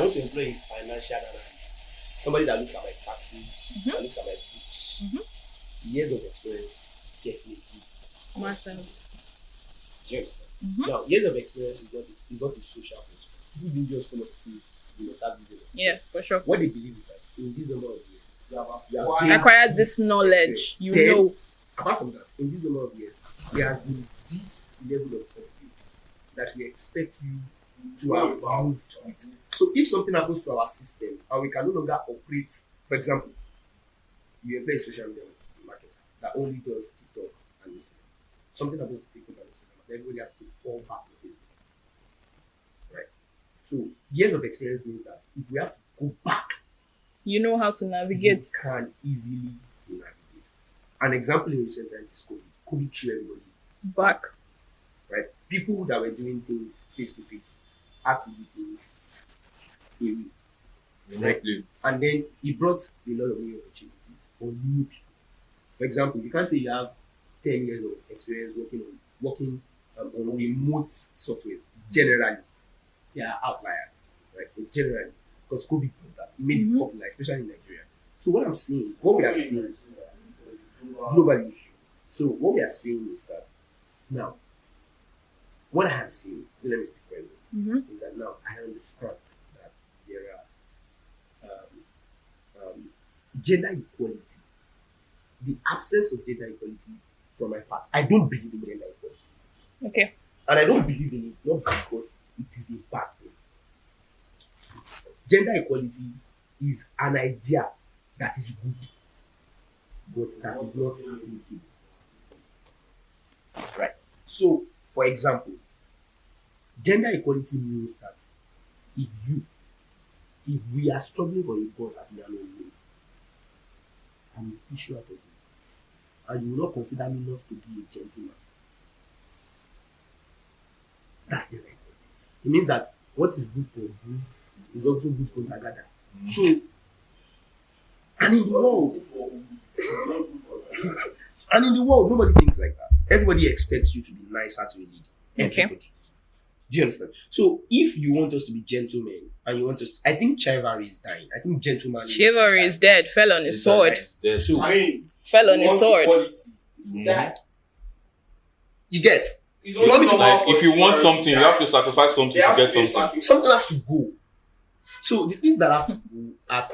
want to employ a financial analyst, somebody that looks at my taxes, that looks at my books. Years of experience, definitely. Matters. Yes. Now, years of experience is not the social consequence. People didn't just come up to say, you must have this. Yeah, for sure. What they believe is that in this number of years, you have I acquired this knowledge. You Then, know. Apart from that, in this number of years, there has been this level of upgrade that we expect you to have moved with. So if something happens to our system and we can no longer operate, for example, you employ a social media marketer that only does TikTok and Instagram. Something happens to TikTok and Instagram, everybody has to fall back to Facebook. Right? So years of experience means that if we have to go back, You know how to navigate. you can easily navigate. An example in recent times is COVID. COVID threw everybody. Back. Right? People that were doing things face to face had to do things away. Remotely. And then it brought a lot of new opportunities for new people. For example, you can't say you have 10 years of experience working on remote softwares. Generally, they are outliers, right? But generally, because COVID brought that, it made it popular, especially in Nigeria. So what we are seeing globally, so what we are seeing is that now, what I have seen, let me speak for you, is that now I understand that there are gender equality, the absence of gender equality from my part. I don't believe in gender equality. Okay. And I don't believe in it not because it is a bad thing. Gender equality is an idea that is good, but that is not applicable. Right. So, for example, gender equality means that if we are struggling for a boss at the end of the day, and you push you out of it, and you will not consider me not to be a gentleman, that's gender equality. It means that what is good for you is also good for Nagada. So, and in the world, nobody thinks like that. Everybody expects you to be nicer to a lady. Everybody. Okay. Do you understand? So, if you want us to be gentlemen, and you want us, I think chivalry is dying. I think gentleman. Chivalry is dead. Fell on his sword. So, I mean, Fell on his sword. equality, it will die. you get. It's You want me to only normal Like, for if you want chivalry something, to you die. have to sacrifice something There to has get to be something. sacrifice. Something has to go. So the things that have to go are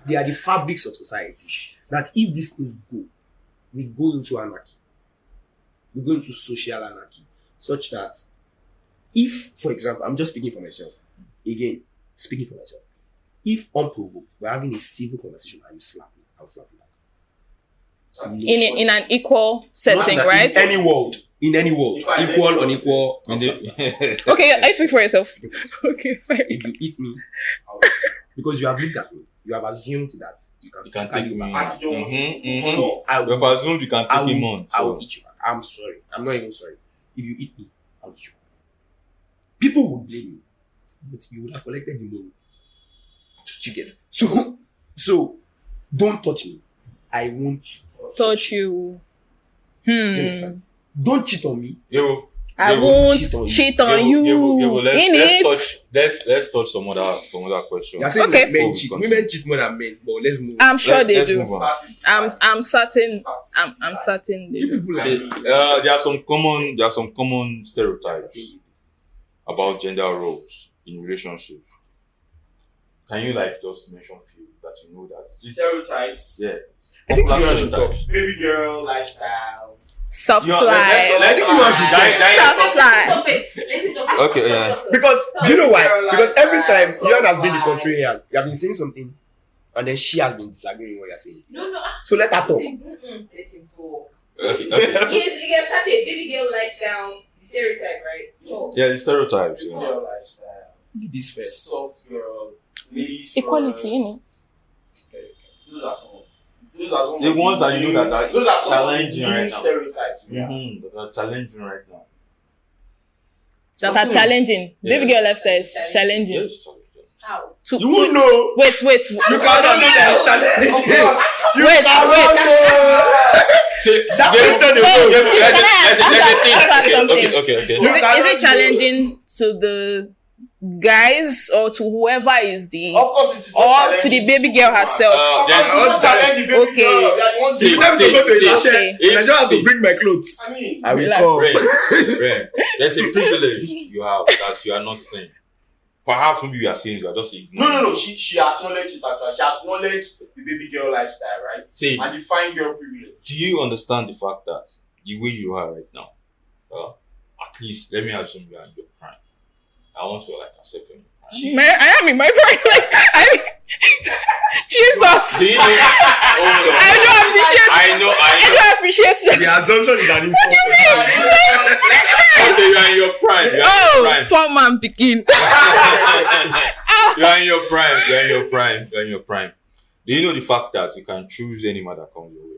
they are the fabrics of society. That if these things go, we go into anarchy. We go into social anarchy. Such that if, for example, I'm just speaking for myself. again, speaking for myself, if unprovoked, we're having a civil conversation and you slap me, I'll slap you back. In an equal setting, Not right? In any world, equal, unequal. Okay, I speak for yourself. Okay, fine. If you eat me, because you have looked at me, you have assumed that you can physically take me. back. So, I you have will, assumed you can I take him will, on. I will So. eat you back. I'm sorry. I'm not even sorry. If you eat me, I'll eat you back. People will blame you, but you will have collected the money. You get so don't touch me. I won't Touch you. Do you understand? Don't cheat on me. Yo, I Yo, won't cheat on you. cheat on you. let's touch some other questions. You're saying Okay. like men Before we cheat. continue. Women cheat more than men. But let's move. I'm sure they Let's do. move on. I'm certain. I'm certain they You do. people See, like there are some common stereotypes about gender roles in relationships. Can you just mention a few that you know that Stereotypes. Yeah. I think Popular you should talk. stereotypes. Baby girl lifestyle. Soft You know, slide. I think you should Soft slide. Okay, yeah. Because do you know why? Girl Because every time lifestyle, Yon has been the so contrarian, you have been saying something, and then she has been disagreeing with what you're saying. No. So let her talk. Let him go. Okay. Yes, you started baby girl lifestyle, the stereotype, right? No. Yeah, the stereotypes. Baby You know. girl lifestyle. This first. Soft girl. Ladies Equality, first. innit? Those are some. Those are some The ones that you know that are those are some challenging new right now. stereotypes. Yeah. That are challenging right now. That are challenging. Yeah. Baby girl lifestyle is challenging. Yes, challenging. How? You won't know. Wait. You cannot know that. Of course. You Wait. cannot know. Okay. Is it challenging to the guys or to whoever is the Of course, it is. or to the baby girl herself? Of course, you don't challenge the baby Okay. girl. They are the ones See, who- Let me go to see, a okay. and I just have to See. bring my clothes. I mean, I will Relax. come. Ren, there's a privilege you have that you are not saying. Perhaps maybe you are saying you are just ignoring. no. She acknowledged it actually. She acknowledged the baby girl lifestyle, right? See, And the fine girl privilege. do you understand the fact that the way you are right now, at least let me assume you are in your prime. I want to accept you. I am in my prime. Jesus. Do you know? I don't appreciate. I know. I don't appreciate The this. assumption is an insult. Okay, you are in your prime. You are in Oh, your prime. poor man begin. You are in your prime. You are in your prime. You are in your prime. Do you know the fact that you can choose any man that comes your way?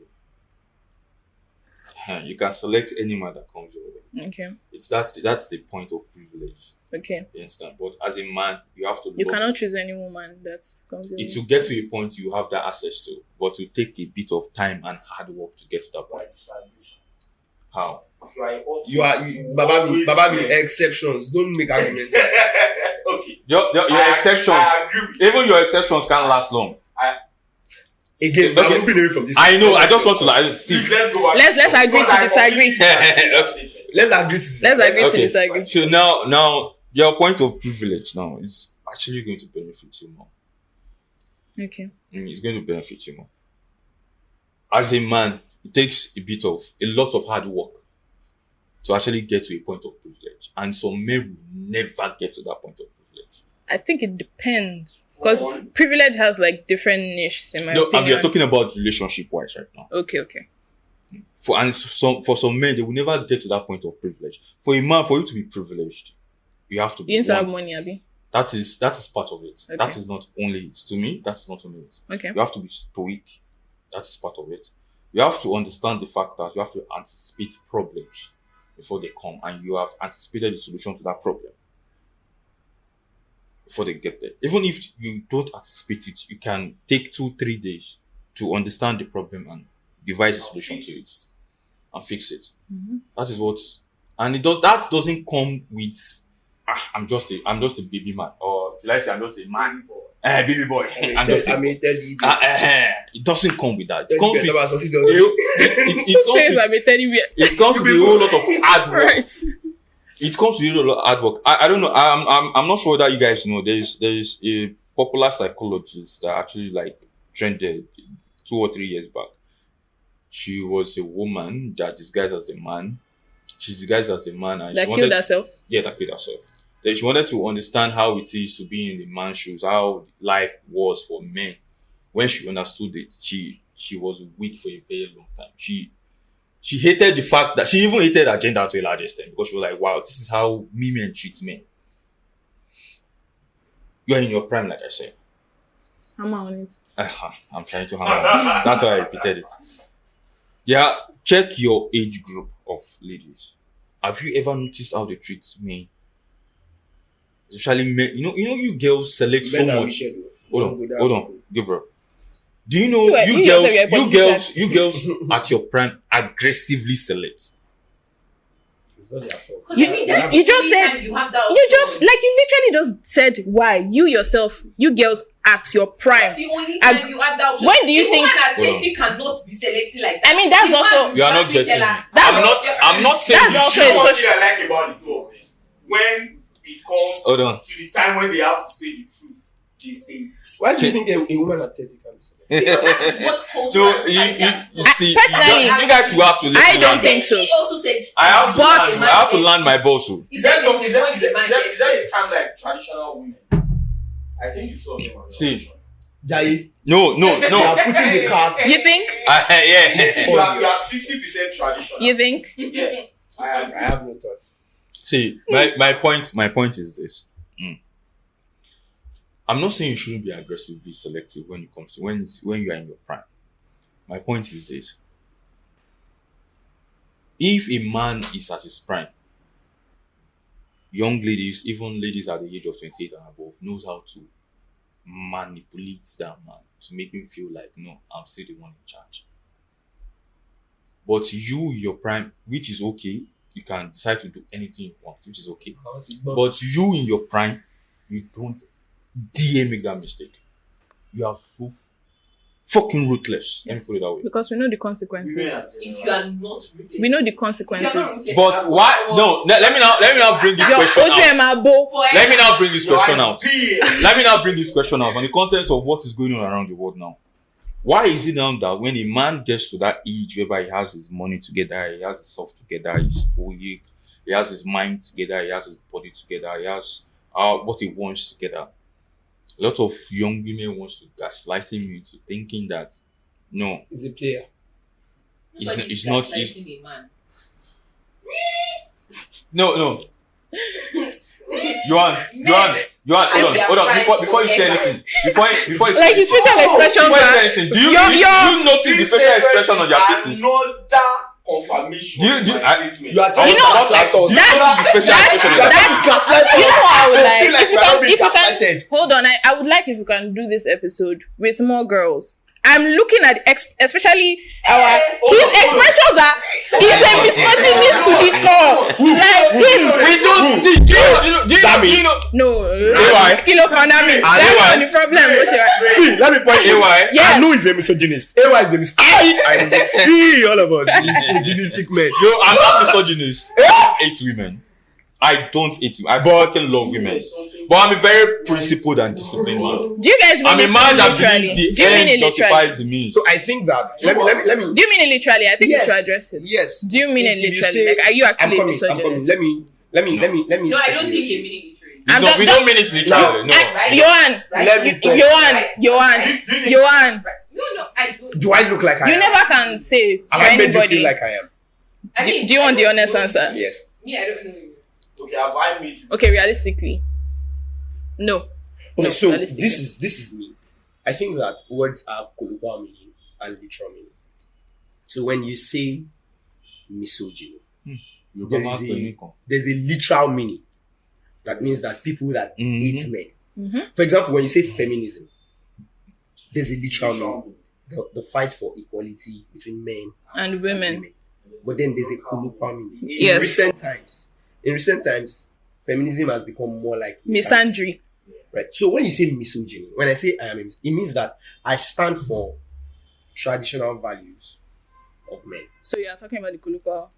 You can select any man that comes your way. Okay. That's the point of privilege. Okay. You understand? But as a man, you have to. You love cannot choose any woman that comes in. it will get to a point you have that access to, but it will take a bit of time and hard work to get to that point. How? Baba, exceptions. Don't make arguments. Okay. Your exceptions, I agree with you. even your exceptions can't last long. Again, Okay. I'm moving away from this. I know. I just want to see. Please, let's go back. Let's agree to disagree. Let's agree to this. Let's agree to Okay. disagree. So now your point of privilege now is actually going to benefit you more. Okay. It's going to benefit you more. As a man, it takes a lot of hard work to actually get to a point of privilege, and some men will never get to that point of privilege. I think it depends because privilege has like different niches in my No, opinion. we are talking about relationship wise right now. Okay. For some men, they will never get to that point of privilege. For a man, for you to be privileged, you have to be. You need to have one. money, Abby. That is part of it. Okay. That is not only it. To me, that is not only it. Okay. You have to be stoic. That is part of it. You have to understand the fact that you have to anticipate problems before they come, and you have anticipated the solution to that problem before they get there. Even if you don't anticipate it, you can take 2-3 days to understand the problem and devise a solution to it and fix it. Mhm. That is what, and that doesn't come with I'm just a baby man, or did I say I'm just a man boy? Baby boy. I'm just a boy. It doesn't come with that. It comes with it comes with a whole lot of hard work. Right. It comes with a lot of hard work. I don't know. I'm not sure that you guys know. There's a popular psychologist that actually trended 2 or 3 years back. She was a woman that disguised as a man. She disguised as a man and That she killed wanted herself. Yeah, that killed herself. that she wanted to understand how it is to be in the man's shoes, how life was for men. When she understood it, she was weak for a very long time. She hated the fact that she even hated her gender to a large extent because she was like, wow, this is how men treat men. You're in your prime, like I said. I'm on it. I'm trying to hammer on it. That's why I repeated it. Yeah, check your age group of ladies. Have you ever noticed how they treat men? Especially men. You girls select so much. Hold on, good bro. Do you know you girls at your prime aggressively select? It's not their fault. You just said you literally just said why you yourself, you girls at your prime. That's the only time you have that option. When do you think? Woman at 30 cannot be selecting like that. I mean, that's also. You are not getting me. I'm not saying That's also You a know what social. I like about the two of this? When it comes Hold on. to the time when they have to say the truth, they say it. Why do you think a woman at 30 can be selected? Because that's what culture So and society has. you see, Personally, you guys will have to listen. I don't to think that. so. He also said, I have to But- land, I have to land my balls. So. he Is said that some- it's is that- when is the that- man is that- gets is that there. a time like traditional women? I think you saw them on the See. audition. Jai, No. they are putting the card. You think? Yeah. You are 60% traditional. You think? Yeah. I agree. I have no thoughts. See, my point is this. I'm not saying you shouldn't be aggressive, be selective when it comes to when you are in your prime. My point is this. If a man is at his prime, young ladies, even ladies at the age of 28 and above, knows how to manipulate that man to make him feel like, no, I'm still the one in charge. But you, your prime, which is okay, you can decide to do anything you want, which is okay. But you in your prime, you don't dare make that mistake. You are so fucking ruthless. Yes. Let me put it that way. Because we know the consequences. If you are not ruthless, We know the if you are not consequences. ruthless, But why? No, let me now bring this Your question Oju out. Emabo. Let me now bring this Your question eyes out. big. Let me now bring this question out on the contents of what is going on around the world now. Why is it now that when a man gets to that age whereby he has his money together, he has his stuff together, he's stoic, he has his mind together, he has his body together, he has what he wants together. A lot of young women wants to gaslight him into thinking that no, He's a player. it's not. gaslighting a man. No. Johan, hold on. Before you say anything, before you Like his facial expressions before you say are. anything, do you Your- notice the facial expression on their faces? Another confirmation. Do you- of do- my I- statement. You are I trying was to about to gaslight ask you, us. do you notice the facial expression on their faces? You know what I would like? feel like If you we're not can, being if you can, gaslighted. hold on. I would like if you can do this episode with more girls. I'm looking at especially our his expressions are. He's a misogynist to the core. Like him. We don't see. Do you know? No. AY. Kilo Konami. That's not the problem. What's your- See, let me point AY. Yeah. I know he's a misogynist. AY is a misogynist. I all of us. Misogynistic men. Yo, I'm not misogynist. I hate women. I don't hate you. I fucking love women. But I'm a very principled and disciplined man. Do you guys mean I'm a it man that literally? believes Do you the mean end it literally? justifies the means. So I think that let me Do you mean it literally? I think Yes. you should address it. Yes. Do you mean it If you literally? say- Like, are you I'm actually a coming. misogynist? Let me No, I don't think speculate. they mean it literally. I'm We don't mean it literally. No. Right? Johan, Right? Let me talk. Johan, No, I don't. Do I look like I you am? never can say for Have I made you anybody. feel like I am? I mean, Do you want the I honest don't know. answer? Yes. Me, I don't know you. Okay, have I made you? Okay, realistically, no. Okay, No, so realistically. this is me. I think that words have colloquial meaning and literal meaning. So when you say misogyny, there's a literal meaning. That means that people that hate men. Mhm. For example, when you say feminism, there's a literal meaning. The fight for equality between men And women. But then there's a colloquial meaning. Yes. In recent times, feminism has become more like Misandry. Right. So when you say misogyny, when I say I am, it means that I stand for traditional values of men. So you are talking about the colloquial.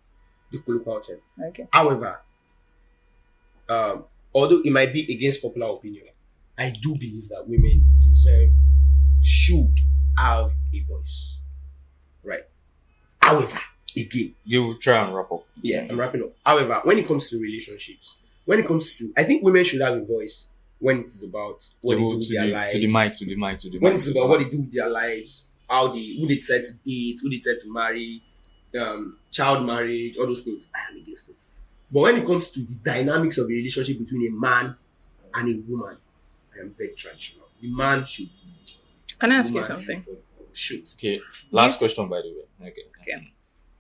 The colloquial term. Okay. However, although it might be against popular opinion, I do believe that women should have a voice. Right. However, again, You try and wrap up. yeah, I'm wrapping up. However, when it comes to relationships, when it comes to, I think women should have a voice when it is about what they do with their lives. To the mic, to the mic, to the mic. When it's about what they do with their lives, who they decide to date, who they decide to marry, child marriage, all those things, I am against it. But when it comes to the dynamics of a relationship between a man and a woman, I am very traditional. The man should lead. Can I ask you Woman something? Should. Okay, last question by the way. Okay.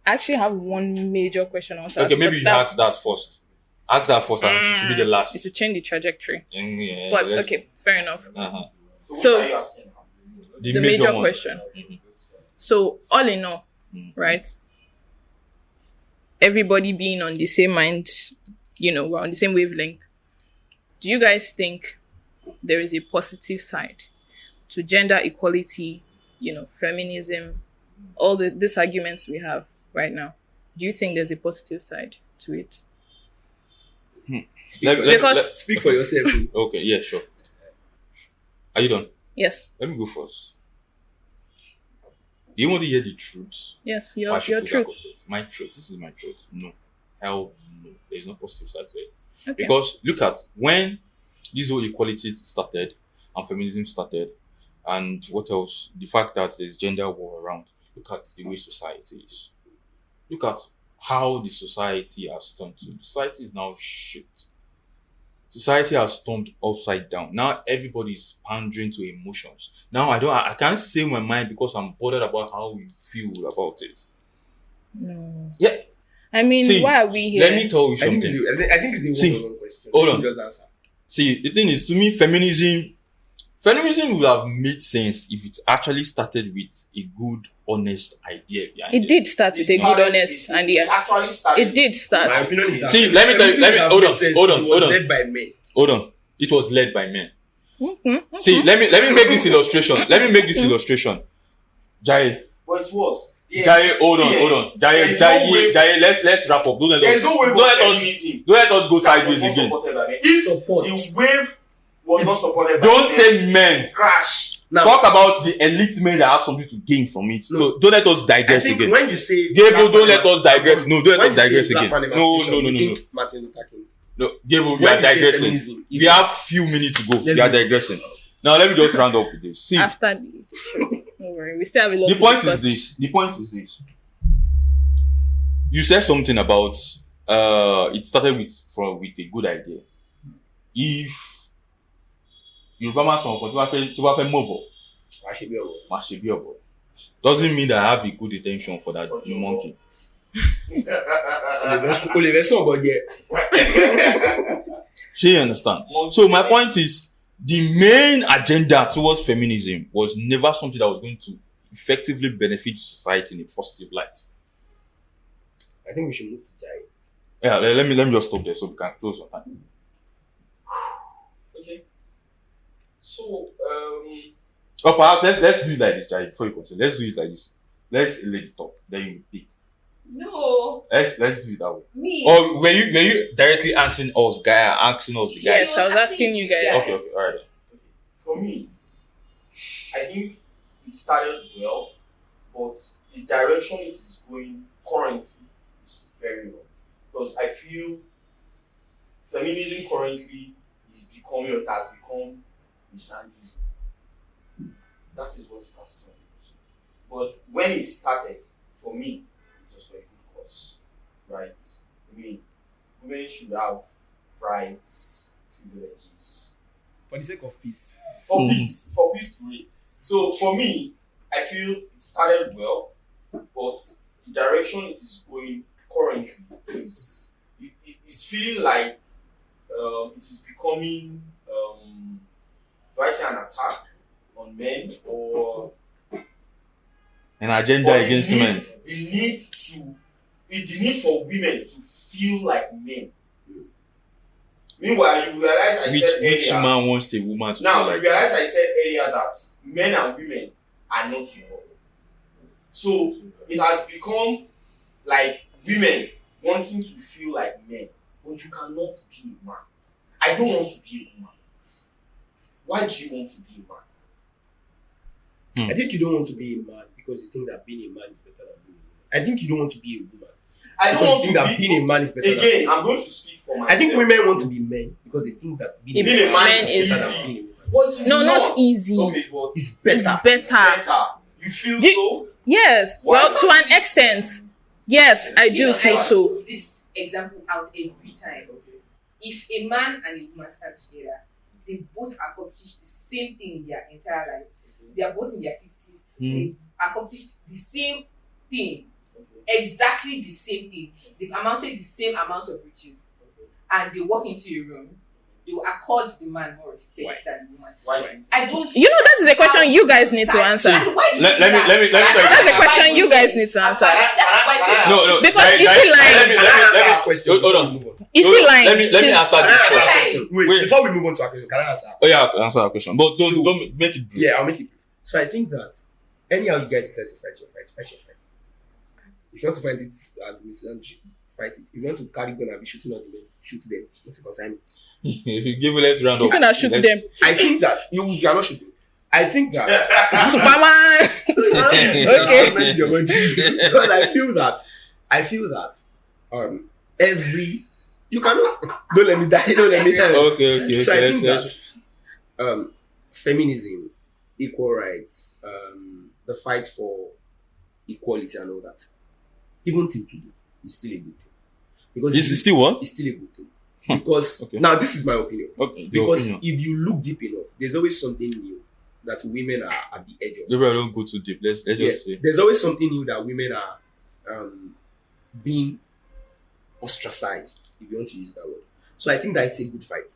I actually have one major question I want to ask. Okay, maybe but you that's- ask that first. Ask that first, and it should be the last. It's to change the trajectory. Yeah, But let's- okay, fair enough. Uh-huh. So- what are you asking now? The major one. question. Mhm. So all in all, Mm. right? Everybody being on the same mind, we're on the same wavelength. Do you guys think there is a positive side to gender equality, feminism, all these arguments we have right now? Do you think there's a positive side to it? Speak for yourself. Okay, yeah, sure. Are you done? Yes. Let me go first. Do you want to hear the truth? Yes, Why your should truth. I go to it? My truth. This is my truth. No. Hell no. There's no positive side to it. Okay. Because look at when this whole equality started and feminism started, and what else? The fact that there's gender war around. Look at the way society is. Look at how the society has turned to. Society is now shit. Society has turned upside down. Now everybody is pandering to emotions. Now I can't say my mind because I'm bothered about how you feel about it. No. Yeah. I mean, See, why are we here? let me tell you I think something. it's a See, one-on-one question. hold Let on. me just answer. See, the thing is, to me, feminism would have made sense if it actually started with a good, honest idea behind it. It did start with a good, honest, and It actually started. it did start. My opinion is that See, let me tell you- let me- feminism hold on, have made sense. hold on, It was hold on. led by men. Hold on. It was led by men. Mhm. See, let me make this illustration. Jai, But it was. hold on. There's no way- Jai, let's wrap up. There's no way don't let us feminism don't let us go that sideways was not again. supported by men. If Support. the wave was not supported by Don't men, say men. crash. Now, Talk about the elite men that have something to gain from it. No. So don't let us I digress think again. when you say Gabriel, black don't let us digress. No, don't let when us you say digress black again. man emancipation, No. you think Martin Luther King. No, Gabriel, we When are you say digressing. feminism, if We have few minutes to go. Let's We are go. digressing. Now let me just round up with this. See, After the don't worry, we still have a lot the to point discuss. is this. You said something about it started with a good idea. If Yoruba man sọ nǹkan tí wàá fẹ́ mọ̀ bọ̀, I should be able. má ṣe bí ọ̀bọ. Doesn't mean that I have a good intention for that monkey. Oliver song, but yeah. She understand. So my point is, the main agenda towards feminism was never something that was going to effectively benefit society in a positive light. I think we should move to Jai. Yeah, let me just stop there so we can close on time. Okay. So, Or perhaps let's do it like this, Jai, before you continue. Let's do it like this. Let's let it talk. Then you pick. No, Let's do it that way. me. Or were you directly asking us, guy, asking us the guy? Yes, I was asking you guys. Okay, alright. okay. For me, I think it started well, but the direction it is going currently is very wrong. Because I feel feminism currently is becoming, or it has become, misandrism. That is what it has turned into. But when it started, for me, it was for a good cause, right? I mean, women should have rights, privileges, For the sake of peace. for peace to reign. So for me, I feel it started well, but the direction it is going currently is feeling like it is becoming do I say an attack on men or An agenda or against men. the need for women to feel like men. Meanwhile, you realize I Which said earlier. man wants a woman to Now, feel you like realize I said earlier that men and women are not equal. So it has become like women wanting to feel like men, but you cannot be a man. I don't want to be a woman. Why do you want to be a man? I think you don't want to be a man because you think that being a man is better than being a woman. I think you don't want to be a woman. I don't Because want you to think that be. being a man is better than. Again, I'm going to speak for myself. I think women want to be men because they think that being Being a man Men is better is- than being a woman. What is No, not easy. Okay, but It's better. It's better. better. You feel Do- so? Yes. Why? Well, to an extent, yes, I do feel so. Put this example out every time. Okay. If a man and a woman stand together, they both accomplish the same thing in their entire life. They are both in their 50s. They've accomplished the same thing, exactly the same thing. They've amounted the same amount of riches, and they walk into a room. They will accord the man more respect Why? than the woman. Why? I don't. You know, that is a question you guys need to answer. And why do you Let do me- that? let me- That's a question you guys need to answer. That's why. No. Because Let is she lying? me Can I answer let our me. question? Hold before on. we move on? Is she lying? Let me She's- answer Can I this answer our question. question? Wait, Wait. before we move on to our question, can I answer? Oh yeah, answer our question, but don't make it brief. Yeah, I'll make it. So I think that anyhow you guys decide to fight your fight, fight your fight. If you want to fight it as misandry, fight it. If you want to carry gun and be shooting on the men, shoot them. Not to concern me. If you give me let's round You up. said I shoot Let's- them. I think that you are not shooting. I think that Superman. Okay. Your body. Because I feel that every you cannot don't let me die, don't let me die. Okay. So I let's- think let's- that feminism, equal rights, the fight for equality and all that, even till today, is still a good thing. Because This is still what? it's still a good thing. Because Okay. now this is my opinion. Okay. your Because opinion. if you look deep enough, there's always something new that women are at the edge of. Gabriel, don't go too deep. Let's Yeah, just say. there's always something new that women are being ostracized, if you want to use that word. So I think that it's a good fight.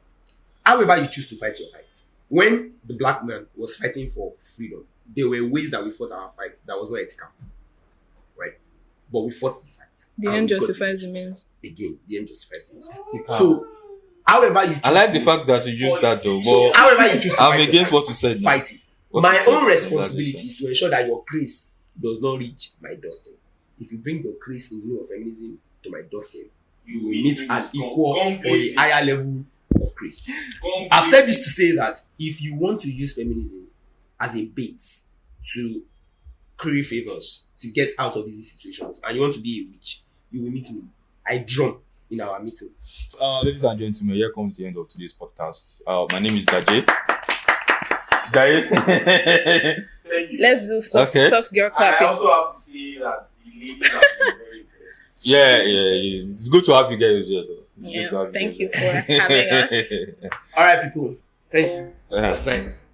However, you choose to fight your fight. When the black man was fighting for freedom, there were ways that we fought our fight that was not ethical, right? But we fought the fight. The And end we got justifies the means. again. The end justifies the means. So, however you choose I like the to- fact that you use that though, So, but however you choose to I'm fight your against fight, what you said. now. fight it. What My you said, own that's responsibility the is to ensure that your grace does not reach my doorstep. If you bring your grace in the name of feminism to my doorstep, you will meet an equal or a higher level of grace. I've said this to say that if you want to use feminism as a bait to curry favors, to get out of easy situations, and you want to be a witch, you will meet me. I drum in our meeting. Ladies and gentlemen, here comes the end of today's podcast. My name is Daje. Daje. Thank you. Let's do soft, Okay. soft girl I clapping. also have to say that the ladies have been very impressed. yeah. It's good to have you guys here though. It's good to Yeah, have thank guys you here. for having us. All right, people. Thank you. Yeah. Thanks.